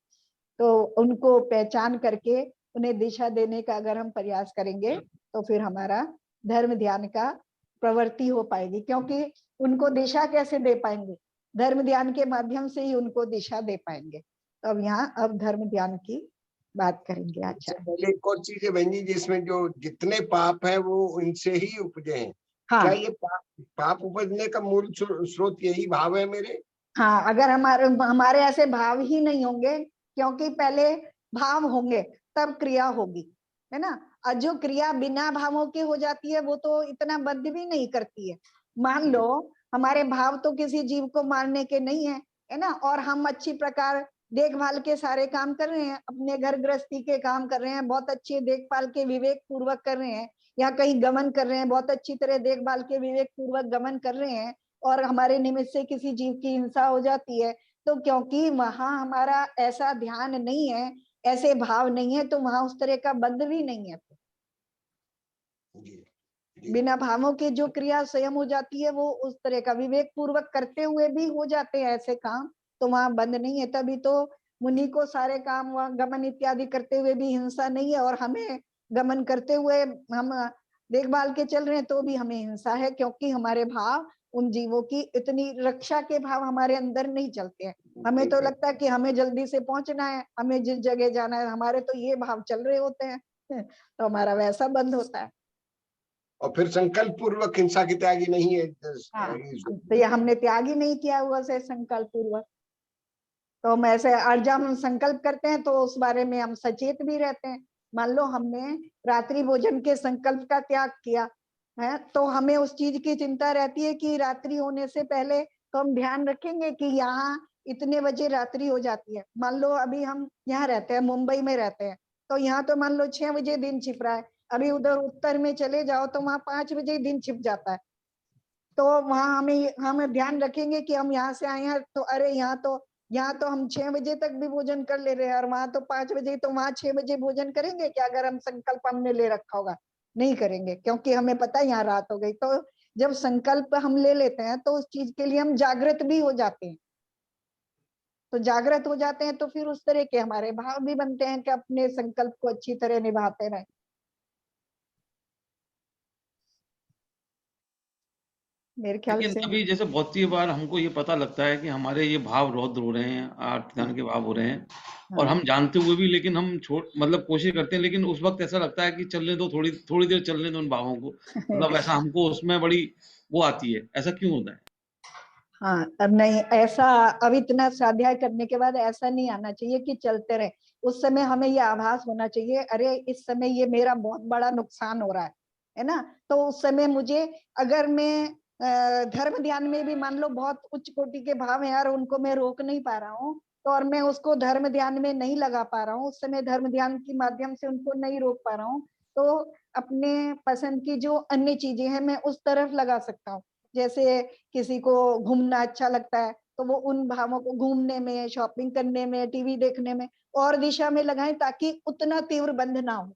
तो उनको पहचान करके उन्हें दिशा देने का अगर हम प्रयास करेंगे तो फिर हमारा धर्म ध्यान का प्रवृत्ति हो पाएगी, क्योंकि उनको दिशा कैसे दे पाएंगे, धर्म ध्यान के माध्यम से ही उनको दिशा दे पाएंगे। तो अब यहाँ अब धर्म ध्यान की बात करेंगे। अच्छा, पहले एक और चीज है बहन जी, जिसमें जो जितने पाप है वो इनसे ही उपजे हैं। हाँ, क्या ये पाप उपजने का मूल स्रोत यही भाव है मेरे? हाँ, अगर हमारे ऐसे भाव ही नहीं होंगे, क्योंकि पहले भाव होंगे तब क्रिया होगी, है ना। और जो क्रिया बिना भावों के हो जाती है वो तो इतना बद्ध भी नहीं करती है। मान लो हमारे भाव तो किसी जीव को मारने के नहीं है ना, और हम अच्छी प्रकार देखभाल के सारे काम कर रहे हैं, अपने घर गृहस्थी के काम कर रहे हैं, बहुत अच्छे देखभाल के विवेक पूर्वक कर रहे हैं, या कहीं गमन कर रहे हैं, बहुत अच्छी तरह देखभाल के विवेक पूर्वक गमन कर रहे हैं, और हमारे निमित्त से किसी जीव की हिंसा हो जाती है, तो क्योंकि वहां हमारा ऐसा ध्यान नहीं है, ऐसे भाव नहीं है, तो वहां उस तरह का बंध भी नहीं है। बिना भावों के जो क्रिया स्वयं हो जाती है वो उस तरह का विवेक पूर्वक करते हुए भी हो जाते हैं ऐसे काम, तो वहां बंद नहीं है। तभी तो मुनि को सारे काम वहां गमन इत्यादि करते हुए भी हिंसा नहीं है, और हमें गमन करते हुए हम देखभाल के चल रहे हैं तो भी हमें हिंसा है, क्योंकि हमारे भाव उन जीवों की इतनी रक्षा के भाव हमारे अंदर नहीं चलते हैं। हमें तो लगता है कि हमें जल्दी से पहुंचना है, हमें जिस जगह जाना है, हमारे तो ये भाव चल रहे होते हैं तो हमारा वैसा बंद होता है। और फिर संकल्प पूर्वक हिंसा की त्यागी नहीं है। हाँ, तो ये हमने त्याग ही नहीं किया हुआ से संकल्प पूर्वक, तो हम ऐसे और जब हम संकल्प करते हैं तो उस बारे में हम सचेत भी रहते हैं। मान लो हमने रात्रि भोजन के संकल्प का त्याग किया है, तो हमें उस चीज की चिंता रहती है कि रात्रि होने से पहले तो हम ध्यान रखेंगे कि यहाँ इतने बजे रात्रि हो जाती है। मान लो अभी हम यहाँ रहते हैं, मुंबई में रहते हैं, तो यहाँ तो मान लो 6 बजे दिन छिप रहा है, अभी उधर उत्तर में चले जाओ तो वहां 5 बजे दिन छिप जाता है। तो वहां हम ध्यान रखेंगे कि हम यहाँ से आए हैं तो अरे यहाँ तो यहाँ तो हम 6 बजे तक भी भोजन कर ले रहे हैं और वहां तो 5 बजे, तो वहां 6 बजे भोजन करेंगे क्या अगर हम संकल्प हमने ले रखा होगा? नहीं करेंगे, क्योंकि हमें पता है यहाँ रात हो गई। तो जब संकल्प हम ले लेते हैं तो उस चीज के लिए हम जागृत भी हो जाते हैं। तो जागृत हो जाते हैं तो फिर उस तरह के हमारे भाव भी बनते हैं कि अपने संकल्प को अच्छी तरह निभाते रहें। मेरे ख्याल लेकिन से अभी जैसे बहुत सी बार हमको ये पता लगता है कि हमारे ये भाव रौद्र हो रहे हैं, आर्त ध्यान के भाव हो रहे हैं, और हम जानते हुए भी, लेकिन हम मतलब कोशिश करते हैं, लेकिन उस वक्त ऐसा लगता है कि चलने दो, थोड़ी देर चलने दो उन भावों को, मतलब ऐसा हमको उसमें बड़ी वो आती है। ऐसा क्यों होता है? हाँ, अब नहीं ऐसा, अब इतना स्वाध्याय करने के बाद ऐसा नहीं आना चाहिए कि चलते रहे। उस समय हमें ये आभास होना चाहिए, अरे इस समय ये मेरा बहुत बड़ा नुकसान हो रहा है ना। तो उस समय मुझे, अगर मैं धर्म ध्यान में भी मान लो बहुत उच्च कोटि के भाव हैं और उनको मैं रोक नहीं पा रहा हूँ, तो और मैं उसको धर्म ध्यान में नहीं लगा पा रहा हूँ, उस समय धर्म ध्यान के माध्यम से उनको नहीं रोक पा रहा हूँ, तो अपने पसंद की जो अन्य चीजें हैं मैं उस तरफ लगा सकता हूँ। जैसे किसी को घूमना अच्छा लगता है तो वो उन भावों को घूमने में, शॉपिंग करने में, टीवी देखने में और दिशा में लगाएं, ताकि उतना तीव्र बंध ना हो।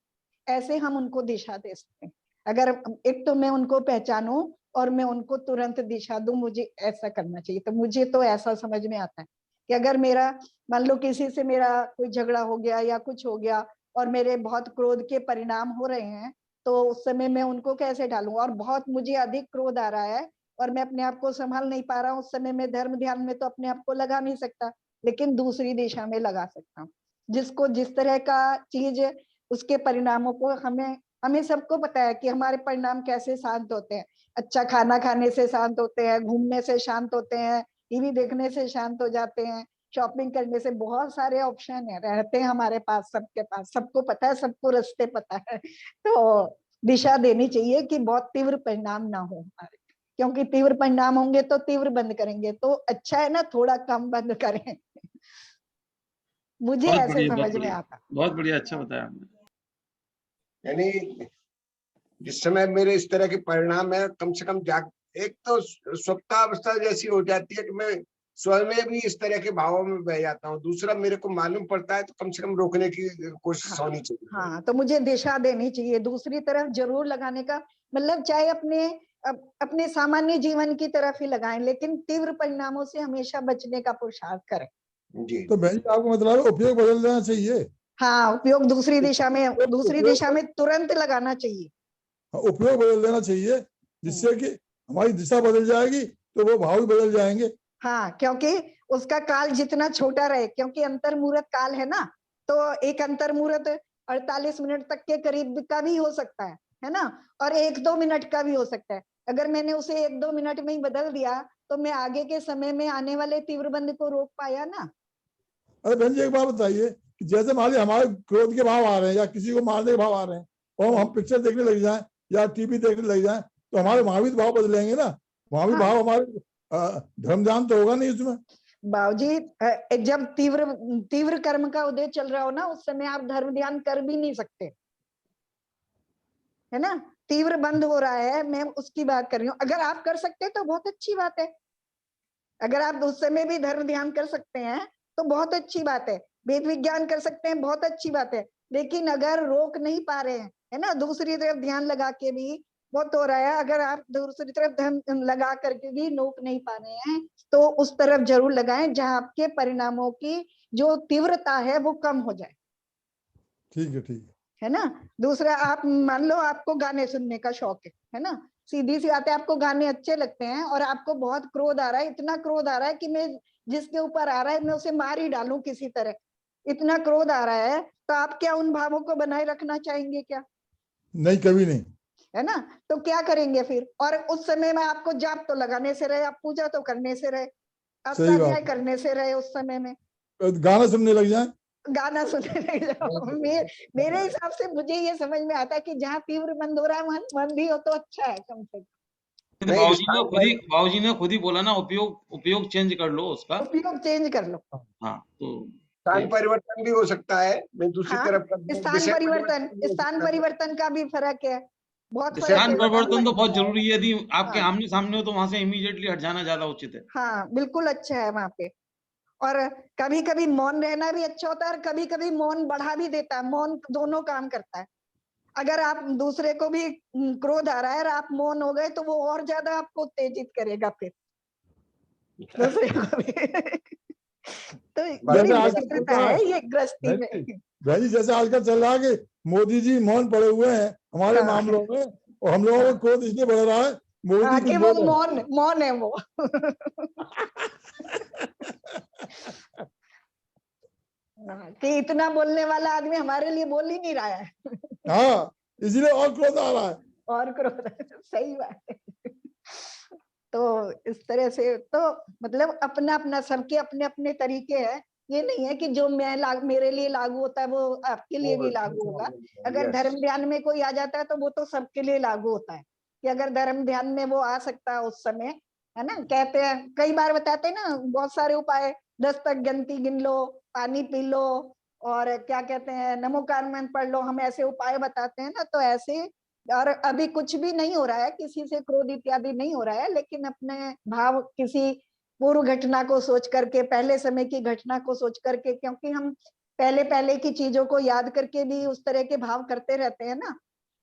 ऐसे हम उनको दिशा दे सकते हैं। अगर एक तो मैं उनको पहचानूं और मैं उनको तुरंत दिशा दूं, मुझे ऐसा करना चाहिए। तो मुझे तो ऐसा समझ में आता है कि अगर मेरा, मान लो किसी से मेरा कोई झगड़ा हो गया या कुछ हो गया और मेरे बहुत क्रोध के परिणाम हो रहे हैं, तो उस समय मैं उनको कैसे डालूं, और बहुत मुझे अधिक क्रोध आ रहा है और मैं अपने आप को संभाल नहीं पा रहा हूँ, उस समय मैं धर्म ध्यान में तो अपने आप को लगा नहीं सकता, लेकिन दूसरी दिशा में लगा सकता हूँ। जिसको जिस तरह का चीज, उसके परिणामों को हमें सबको पता है कि हमारे परिणाम कैसे शांत होते हैं। अच्छा खाना खाने से शांत होते हैं, घूमने से शांत होते हैं, टीवी देखने से शांत हो जाते हैं, शॉपिंग करने से, बहुत सारे ऑप्शन है रहते हैं हमारे पास, सबके पास, सबको पता है, सबको रास्ते पता है। तो दिशा देनी चाहिए कि बहुत तीव्र परिणाम ना हो हमारे, क्योंकि तीव्र परिणाम होंगे तो तीव्र बंद करेंगे, तो अच्छा है ना थोड़ा कम बंद करें। मुझे ऐसे समझ में आता। बहुत बढ़िया, अच्छा बताया आपने। यानी जिस समय मेरे इस तरह के परिणाम है, कम से कम एक तो स्वप्नावस्था जैसी हो जाती है कि मैं स्वयं भी इस तरह के भावों में बह जाता हूँ, दूसरा मेरे को मालूम पड़ता है, तो कम से कम रोकने की कोशिश होनी चाहिए। हाँ, तो मुझे दिशा देनी चाहिए, दूसरी तरफ जरूर लगाने का, मतलब चाहे अपने सामान्य जीवन की तरफ ही लगाएं, लेकिन तीव्र परिणामों से हमेशा बचने का पुरुषार्थ करें। जी। तो बहन जी आपको मतलब उपयोग बदल देना चाहिए। हाँ, उपयोग दूसरी दिशा में तुरंत लगाना चाहिए। उपयोग बदल देना चाहिए, जिससे कि हमारी दिशा बदल जाएगी तो वो भाव भी बदल जाएंगे। हाँ, क्योंकि उसका काल जितना छोटा रहे, क्योंकि अंतर्मुहूर्त काल है ना, तो एक अंतर्मुहूर्त 48 मिनट तक के करीब का भी हो सकता है ना, और 1-2 मिनट का भी हो सकता है। अगर मैंने उसे 1-2 मिनट में ही बदल दिया तो मैं आगे के समय में आने वाले तीव्र बंध को रोक पाया ना। अरे बहन जी एक बात बताइए, जैसे मान लीजिए हमारे क्रोध के भाव आ रहे हैं या किसी को मारने के भाव आ रहे हैं और हम पिक्चर देखने लग जाएं या टीवी देखने लग जाएं, तो हमारे वहां भी भाव बदलेंगे ना, वहां भी भाव हमारे धर्म ध्यान तो होगा नहीं उसमें। बाबूजी, जब तीव्र कर्म का उदय चल रहा हो ना, उस समय आप धर्म ध्यान कर भी नहीं सकते, है ना। तीव्र बंद हो रहा है, मैं उसकी बात कर रही हूँ। अगर आप कर सकते तो बहुत अच्छी बात है, अगर आप उस समय भी धर्म ध्यान कर सकते हैं तो बहुत अच्छी बात है, वेद विज्ञान कर सकते हैं, बहुत अच्छी बात है। लेकिन अगर रोक नहीं पा रहे हैं, है ना, दूसरी तरफ ध्यान लगा के भी बहुत हो रहा है, अगर आप दूसरी तरफ ध्यान लगा करके भी रोक नहीं पा रहे हैं, तो उस तरफ जरूर लगाएं जहां आपके परिणामों की जो तीव्रता है वो कम हो जाए। ठीक है, ठीक है ना। दूसरा, आप मान लो आपको गाने सुनने का शौक है ना, सीधी सी बात है, आपको गाने अच्छे लगते हैं और आपको बहुत क्रोध आ रहा है, इतना क्रोध आ रहा है कि मैं जिसके ऊपर आ रहा है मैं उसे मार ही डालूं किसी तरह, इतना क्रोध आ रहा है, तो आप क्या उन भावों को बनाए रखना चाहेंगे क्या? नहीं, कभी नहीं, है ना। तो क्या करेंगे फिर? और उस समय में आपको जाप तो लगाने से रहे, आप पूजा तो करने से रहे, आप स्वाध्याय करने से रहे, उस समय में गाना सुनने लग जाए, गाना सुनने लग जाओ। मेरे हिसाब से मुझे ये समझ में आता है कि जहाँ तीव्र बंद हो रहा है मन भी हो तो अच्छा है, कम से कम। बाबूजी ने खुद ही बोला ना, उपयोग चेंज कर लो उसका, उपयोग चेंज कर लो। हाँ, तो स्थान परिवर्तन भी हो सकता है, मैं दूसरी तरफ स्थान परिवर्तन का भी फर्क है, बहुत फर्क स्थान है। परिवर्तन तो बहुत जरूरी है, यदि आपके आमने सामने हो तो वहां से इमीडिएटली हट जाना ज्यादा उचित है। हाँ, बिल्कुल अच्छा है वहां पे। और कभी कभी मौन रहना भी अच्छा होता है और कभी कभी मौन बढ़ा भी देता है। मौन दोनों काम करता है। अगर आप दूसरे को भी क्रोध आ रहा है और आप मौन हो गए तो वो और ज्यादा आपको उत्तेजित करेगा फिर दूसरे को भी। तो बड़ी जैसे आजकल विचित्रता चल रहा है है ये गृहस्थी में। भाई जी, जैसे आजकल चल रहा है कि मोदी जी मौन पड़े हुए हैं हमारे हाँ। मामलों में, और हम लोगों को क्रोध इसलिए बढ़ रहा है मोदी हाँ, कुछ कि वो बोले। मौन मौन है वो। हाँ, कि इतना बोलने वाला आदमी हमारे लिए बोल ही नहीं रहा है। हाँ, इसलिए और क्रोध आ रहा है। और क्रोध, सही बात है। तो इस तरह से तो मतलब अपना अपना सबके अपने अपने तरीके हैं। ये नहीं है कि जो मेरे लिए लागू होता है वो आपके लिए भी लागू होगा। अगर धर्म ध्यान में कोई आ जाता है तो वो तो सबके लिए लागू होता है कि अगर धर्म ध्यान में वो आ सकता है उस समय, है ना। कहते हैं, कई बार बताते हैं ना, बहुत सारे उपाय, 10 तक गिनती गिन लो, पानी पी लो, और क्या कहते हैं, नमोकार मंत्र पढ़ लो। हम ऐसे उपाय बताते हैं ना, तो ऐसे। और अभी कुछ भी नहीं हो रहा है, किसी से क्रोध इत्यादि नहीं हो रहा है, लेकिन अपने भाव किसी पूर्व घटना को सोच करके, पहले समय की घटना को सोच करके, क्योंकि हम पहले पहले की चीजों को याद करके भी उस तरह के भाव करते रहते हैं ना।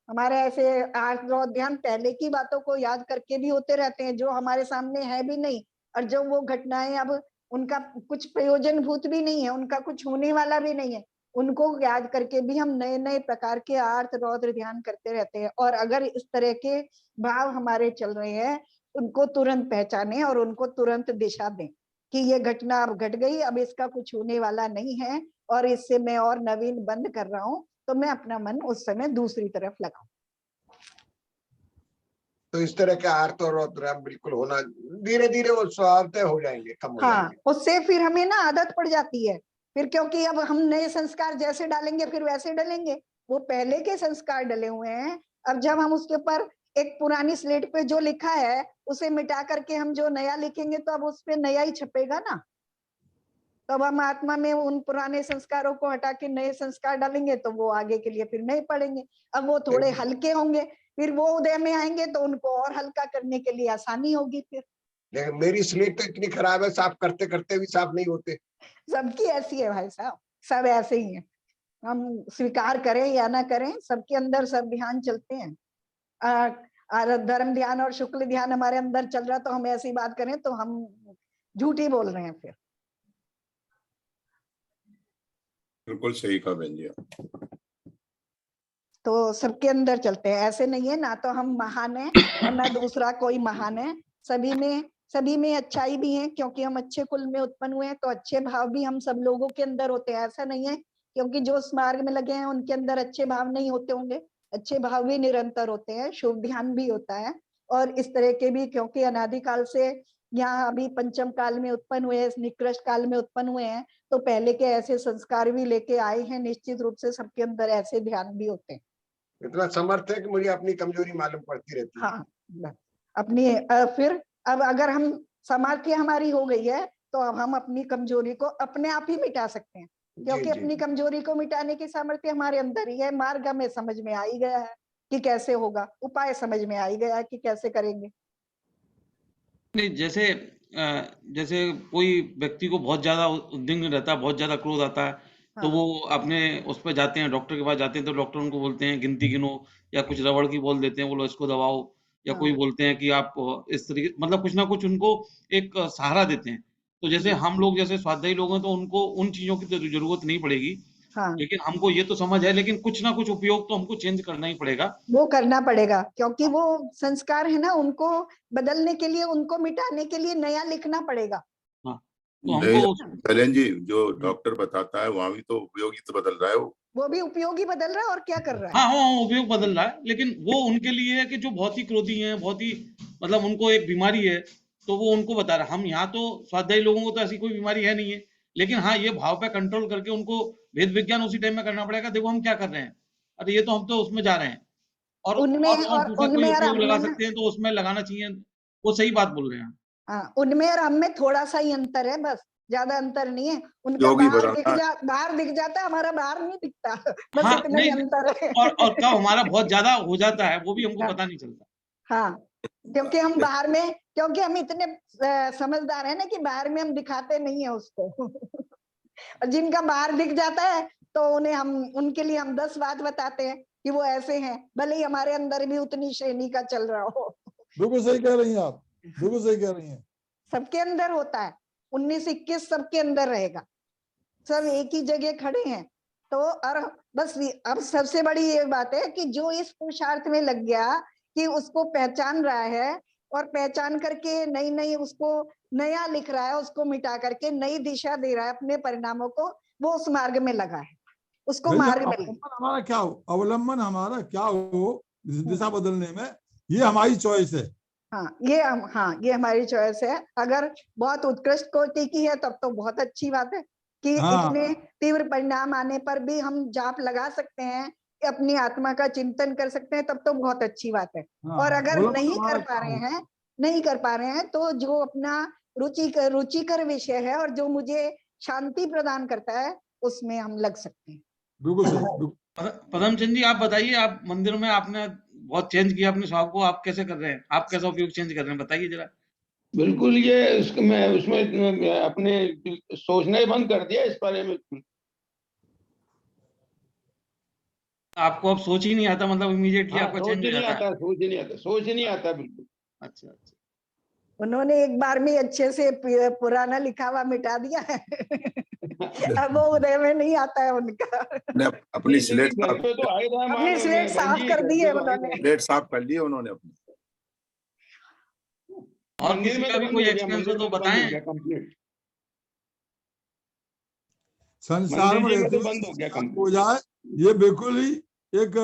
हमारे ऐसे आर्थ और ध्यान पहले की बातों को याद करके भी होते रहते हैं जो हमारे सामने है भी नहीं, और जो वो घटनाएं अब उनका कुछ प्रयोजन भूत भी नहीं है, उनका कुछ होने वाला भी नहीं है, उनको याद करके भी हम नए नए प्रकार के आर्थ रौद्र ध्यान करते रहते हैं। और अगर इस तरह के भाव हमारे चल रहे हैं, उनको तुरंत पहचाने और उनको तुरंत दिशा दें कि ये घटना अब घट गई, अब इसका कुछ होने वाला नहीं है, और इससे मैं और नवीन बंद कर रहा हूँ, तो मैं अपना मन उस समय दूसरी तरफ लगाऊं। तो इस तरह के आर्त और रौद्र बिल्कुल होना, धीरे धीरे वो स्वाभावतः हो जाएंगे, कम हो हाँ, जाएंगे। उससे फिर हमें ना आदत पड़ जाती है फिर, क्योंकि अब हम नए संस्कार जैसे डालेंगे फिर वैसे डलेंगे। वो पहले के संस्कार डले हुए हैं, अब जब हम उसके ऊपर एक पुरानी स्लेट पे जो लिखा है उसे मिटा करके हम जो नया लिखेंगे, तो अब उस पे नया ही छपेगा ना। तो अब हम आत्मा में उन पुराने संस्कारों को हटा के नए संस्कार डालेंगे, तो वो आगे के लिए फिर नहीं पड़ेंगे। अब वो थोड़े हल्के होंगे, फिर वो उदय में आएंगे तो उनको और हल्का करने के लिए आसानी होगी फिर। लेकिन मेरी स्लेट तो इतनी खराब है, साफ करते करते भी साफ नहीं होते। सबकी ऐसी है भाई साहब, सब ऐसे ही है। हम स्वीकार करें या ना करें, सबके अंदर सब ध्यान चलते हैं। धर्म ध्यान और शुक्ल ध्यान हमारे अंदर चल रहा, तो हम ऐसी बात करें तो हम झूठी बोल रहे हैं फिर। बिल्कुल सही कहा बहन जी। तो सबके अंदर चलते हैं, ऐसे नहीं है ना तो हम महान है और ना दूसरा कोई महान है। सभी में अच्छाई भी है, क्योंकि हम अच्छे कुल में उत्पन्न हुए हैं, तो अच्छे भाव भी हम सब लोगों के अंदर होते हैं। ऐसा नहीं है क्योंकि जो इस मार्ग में लगे हैं उनके अंदर अच्छे भाव नहीं होते होंगे, अच्छे भाव भी निरंतर होते हैं, शुभ ध्यान भी होता है। और इस तरह के भी, क्योंकि अनादिकाल से यहाँ अभी पंचम काल में उत्पन्न हुए, निकृष्ट काल में उत्पन्न हुए हैं, तो पहले के ऐसे संस्कार भी लेके आए हैं। निश्चित रूप से सबके अंदर ऐसे ध्यान भी होते हैं। इतना समर्थ है कि मुझे अपनी कमजोरी मालूम पड़ती रहती है। हाँ, अपनी फिर अब अगर हम सामर्थ्य हमारी हो गई है, तो अब हम अपनी कमजोरी को अपने आप ही मिटा सकते हैं, क्योंकि अपनी कमजोरी को मिटाने की सामर्थ्य हमारे अंदर ही है। मार्ग हमें समझ में आ ही गया है कि कैसे होगा, उपाय समझ में आ ही गया है कि कैसे करेंगे। नहीं, जैसे कोई व्यक्ति को बहुत ज्यादा उद्विग्न रहता है, बहुत ज्यादा क्रोध आता है, तो वो अपने उस पर जाते हैं, डॉक्टर के पास जाते हैं, तो डॉक्टर उनको बोलते हैं गिनती गिनो, या कुछ रबड़ की बोल देते हैं, बोलो इसको दबाओ, या कोई बोलते हैं कि आप इस तरीके, मतलब कुछ ना कुछ उनको एक सहारा देते हैं। तो जैसे हम लोग जैसे स्वाध्यायी लोग हैं, तो उनको उन चीजों की तो जरूरत नहीं पड़ेगी, लेकिन हमको ये तो समझ है, लेकिन कुछ ना कुछ उपयोग तो हमको चेंज करना ही पड़ेगा। वो करना पड़ेगा, क्योंकि वो संस्कार है ना, उनको बदलने के लिए, उनको मिटाने के लिए नया लिखना पड़ेगा। हाँ, तो हमको बहन जी जो डॉक्टर बताता है वहां भी तो उपयोगी तो बदल रहा है, वो भी उपयोगी बदल रहा है, और क्या कर रहा है। हाँ, उपयोग बदल रहा है, लेकिन वो उनके लिए है कि जो बहुत ही क्रोधी हैं, बहुत ही मतलब उनको एक बीमारी है, तो वो उनको बता रहा है। हम यहाँ तो स्वाध्यायी लोगों को तो ऐसी कोई बीमारी है नहीं है, लेकिन हाँ, ये भाव पे कंट्रोल करके उनको वेद विज्ञान उसी टाइम में करना पड़ेगा। देखो हम क्या कर रहे हैं, अरे ये तो हम तो उसमें जा रहे हैं, और दूसरा कोई उपयोग लगा सकते हैं तो उसमें लगाना चाहिए। वो सही बात बोल रहे हैं। हाँ, उनमें और हम में थोड़ा सा ही अंतर है, बस ज्यादा अंतर नहीं है। उनका बाहर दिख जाता है, हमारा बाहर नहीं दिखता, बस इतना ही अंतर है। और कब हमारा बहुत ज्यादा हो जाता है वो भी हमको पता नहीं चलता। हाँ, क्योंकि हम बाहर में, क्योंकि हम इतने समझदार हैं ना कि बाहर में हम दिखाते नहीं है उसको। और जिनका बाहर दिख जाता है तो उन्हें हम, उनके लिए हम 10 बात बताते हैं कि वो ऐसे हैं, भले ही हमारे अंदर भी उतनी श्रेणी का चल रहा हो। बिल्कुल सही कह रही हैं आप, बिल्कुल सही कह रही हैं। सबके अंदर होता है, 19-21 सबके अंदर रहेगा, सब एक ही जगह खड़े हैं। तो और बस अब सबसे बड़ी ये बात है कि जो इस पुरुषार्थ में लग गया कि उसको पहचान रहा है और पहचान करके नई नई उसको नया लिख रहा है, उसको मिटा करके नई दिशा दे रहा है अपने परिणामों को, वो उस मार्ग में लगा है, उसको मार्ग मिल गया। हमारा क्या हो, अवलंबन हमारा क्या हो दिशा बदलने में, ये हमारी चॉइस है। हाँ ये हमारी चॉइस है। अगर बहुत उत्कृष्ट कोटि की है तब तो बहुत अच्छी बात है कि इतने तीव्र परिणाम आने पर भी हम जाप लगा सकते हैं, अपनी आत्मा का चिंतन कर सकते हैं, तब तो बहुत अच्छी बात है। और अगर नहीं कर पा रहे हैं तो जो अपना रुचिकर विषय है और जो मुझे शांति प्रदान करता है उसमें हम लग सकते हैं। बिल्कुल सही। पदमचंद जी, आप बताइए, आप मंदिर में आपने बहुत चेंज किया अपने स्वभाव को, आप कैसे कर रहे हैं, आप कैसा उपयोग चेंज कर रहे हैं, बताइए जरा। बिल्कुल, ये मैं उसमें अपने सोचना ही बंद कर दिया इस बारे में। आपको अब सोच ही नहीं आता, मतलब इमीडिएटली आपका चेंज हो जाता है? सोच ही नहीं आता बिल्कुल। अच्छा अच्छा, उन्होंने एक बार में अच्छे से पुराना लिखा हुआ मिटा दिया है। अब वो उदय में नहीं आता है उनका। अपनी स्लेट अपनी स्लेट साफ कर दी है उन्होंने, स्लेट साफ कर ली है उन्होंने अपनी। और किसी का भी कोई एक्सपीरियंस हो तो बताएं। संसार में रहते हो जाए, ये बिल्कुल ही एक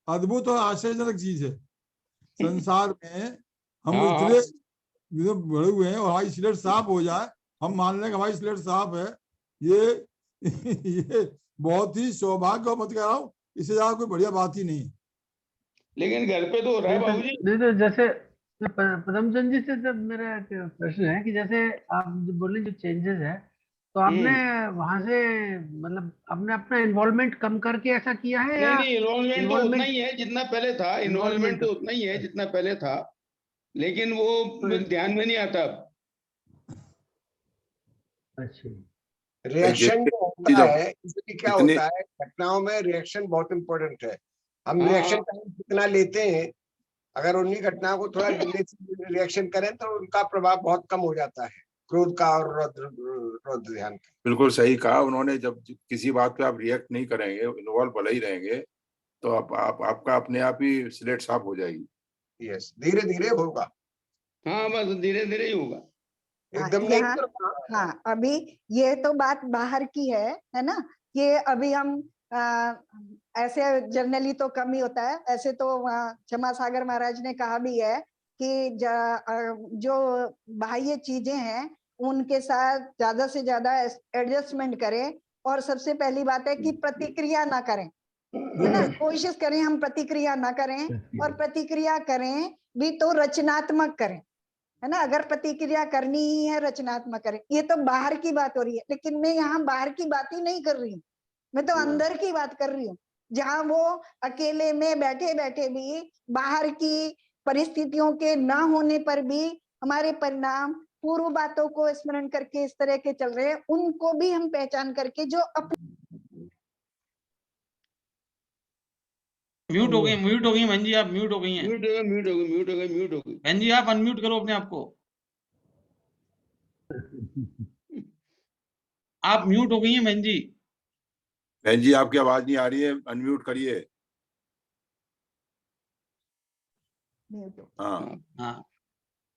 अद्भुत और आश्चर्यजनक चीज है। संसार में हम इतने बड़े हुए हैं और हमारी स्लेट साफ हो जाए, हम मान लें कि हमारी स्लेट साफ है, ये बहुत ही सौभाग्य, मत कह रहा हूँ, इससे ज्यादा कोई बढ़िया बात ही नहीं है। लेकिन घर पे तो हो रहा है बाबूजी। नहीं तो जैसे पदमचंद जी से जब मेरा प्रश्न है कि जैसे आप जो बोले जो चेंजेस है, तो आपने वहां से मतलब आपने अपना इन्वॉल्वमेंट कम करके ऐसा किया है या? नहीं, इन्वॉल्वमेंट तो उतना ही है जितना पहले था। इन्वॉल्वमेंट तो उतना ही है जितना पहले था, लेकिन वो ध्यान में नहीं आता। अच्छा, रिएक्शन जो होता है, इसलिए क्या होता है, घटनाओं में रिएक्शन बहुत इंपॉर्टेंट है। हम रिएक्शन टाइम कितना लेते हैं, अगर उन्हीं घटनाओं को थोड़ा डिले से रिएक्शन करें तो उनका प्रभाव बहुत कम हो जाता है, क्रोध का और रौद्र ध्यान का। बिल्कुल सही कहा उन्होंने। जब किसी बात पे आप रिएक्ट नहीं करेंगे, इन्वॉल्व भले ही रहेंगे, तो आपका अपने आप ही स्लेट साफ हो जाएगी। यस, धीरे धीरे होगा। हाँ, बस धीरे धीरे ही होगा, एकदम नहीं करो। हाँ, अभी ये तो बात बाहर की है ना। ये अभी हम ऐसे जनरली तो कम ही होता है। ऐसे तो क्षमा सागर महाराज ने कहा भी है कि जो बाह्य चीजें हैं उनके साथ ज्यादा से ज्यादा एडजस्टमेंट करें, और सबसे पहली बात है कि प्रतिक्रिया ना करें, है ना। कोशिश करें हम प्रतिक्रिया ना करें, और प्रतिक्रिया करें भी तो रचनात्मक करें, है ना। अगर प्रतिक्रिया करनी ही है, रचनात्मक करें। ये तो बाहर की बात हो रही है, लेकिन मैं यहाँ बाहर की बात ही नहीं कर रही हूँ, मैं तो अंदर की बात कर रही हूँ। जहाँ वो अकेले में बैठे बैठे भी, बाहर की परिस्थितियों के ना होने पर भी हमारे परिणाम पूर्व बातों को स्मरण करके इस तरह के चल रहे हैं, उनको भी हम पहचान करके जो अपने म्यूट हो गई बहन जी, आप म्यूट हो गई हैं। म्यूट हो गई। बहन जी, आप अनम्यूट करो अपने आप को। आप म्यूट हो गई हैं बहन जी। बहन जी, आपकी आवाज नहीं आ रही है, अनम्यूट करिए। हाँ,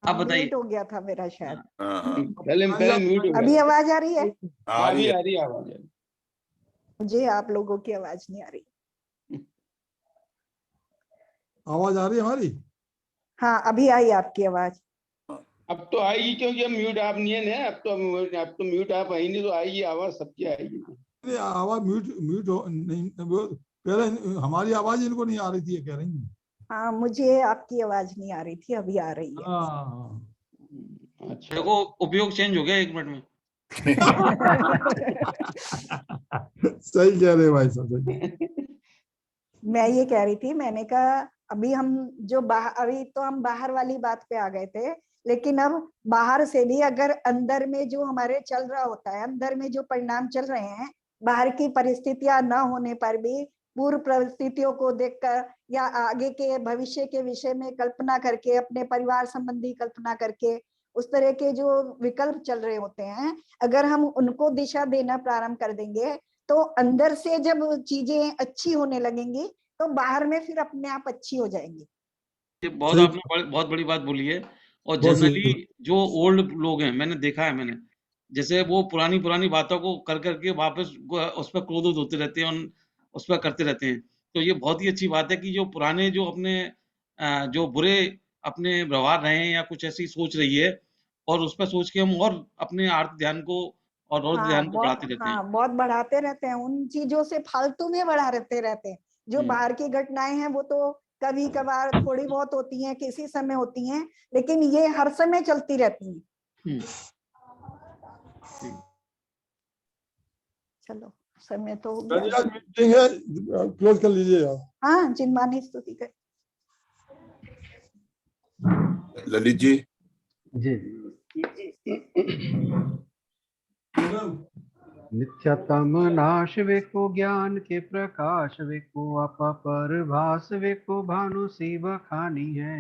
आप बताइए। म्यूट हो गया था मेरा शायद। पहले म्यूट हो गया। अभी आवाज आ रही है? आ रही है आवाज। मुझे आप लोगों की आवाज नहीं आ रही। आवाज आ रही है हमारी? हाँ, अभी आई आपकी आवाज। अब तो आएगी, क्योंकि अब म्यूट आप नहीं है। अब तो म्यूट आप आई नहीं, तो आएगी आवाज, सबकी आएगी। आवाज म्यूट हो नहीं, पहले हमारी आवाज इनको नहीं आ रही थी, ये कह रही है। हाँ, मुझे आपकी आवाज नहीं आ रही थी, अभी आ रही है। अच्छा, देखो उपयोग चेंज हो गया 1 मिनट में। सही कह रहे भाई साहब। मैं ये कह रही थी, मैंने कहा अभी हम जो बाहर, अभी तो हम बाहर वाली बात पे आ गए थे, लेकिन अब बाहर से भी अगर अंदर में जो हमारे चल रहा होता है, अंदर में जो परिणाम चल रहे हैं, बाहर की परिस्थितियां न होने पर भी पूर्व परिस्थितियों को देखकर या आगे के भविष्य के विषय में कल्पना करके, अपने परिवार संबंधी कल्पना करके, उस तरह के जो विकल्प चल रहे होते हैं, अगर हम उनको दिशा देना प्रारंभ कर देंगे तो अंदर से जब चीजें अच्छी होने लगेंगी तो बाहर में फिर अपने आप अच्छी हो जाएंगी। ये बहुत आपने बहुत बड़ी बात बोली है। और जनरली जो ओल्ड लोग हैं, मैंने देखा है, मैंने जैसे वो पुरानी बातों को कर करके वापस उस पर क्रोधित होते रहते हैं, उस पर करते रहते हैं। तो ये बहुत ही अच्छी बात है कि जो पुराने जो अपने जो बुरे अपने व्यवहार रहे हैं या कुछ ऐसी सोच रही है, और उस पर सोच के हम और अपने आर्त ध्यान को और रौद्र ध्यान को बढ़ाते रहते हैं। बहुत बढ़ाते रहते हैं, उन चीजों से फालतू में बढ़ाते रहते हैं। जो बाहर की घटनाएं हैं वो तो कभी कभार थोड़ी बहुत होती हैं, किसी समय होती हैं, लेकिन ये हर समय चलती रहती हैं। चलो समय तो हो गया, मीटिंग है, क्लोज कर लीजिए आप। हाँ, जिनमानी स्तुति कर। ललित जी। जी। नित्यतम नाश वेको ज्ञान के प्रकाश वेको अपर भास वेको भानु सी बखानी है।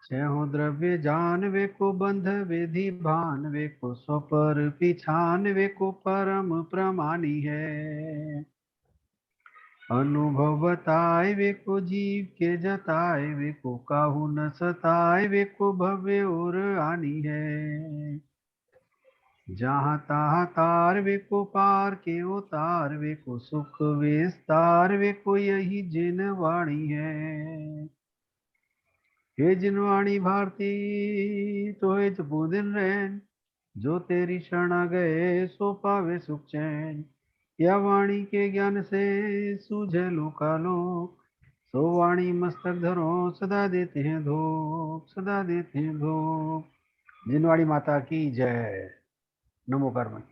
छहो द्रव्य जान वेको बंध विधि भान वेको स्वपर पिछान वेको परम प्रमानी है। अनुभव बताए वेको जीव के जताए वेको काहू न सताए वेको भव्य और आनी है। जहाँ तहाँ तार वेको पार के उतार वेको सुख विस्तार वेको यही जिन वाणी है। हे जिनवाणी भारती तो हे जबूदिन रैन, जो तेरी शरण गए सो पावे सुख चैन। या वाणी के ज्ञान से सूझे लोकालोक, सो वाणी मस्तक धरो सदा देते हैं धूप, सदा देते हैं धूप। जिनवाणी माता की जय। नमो कर्म।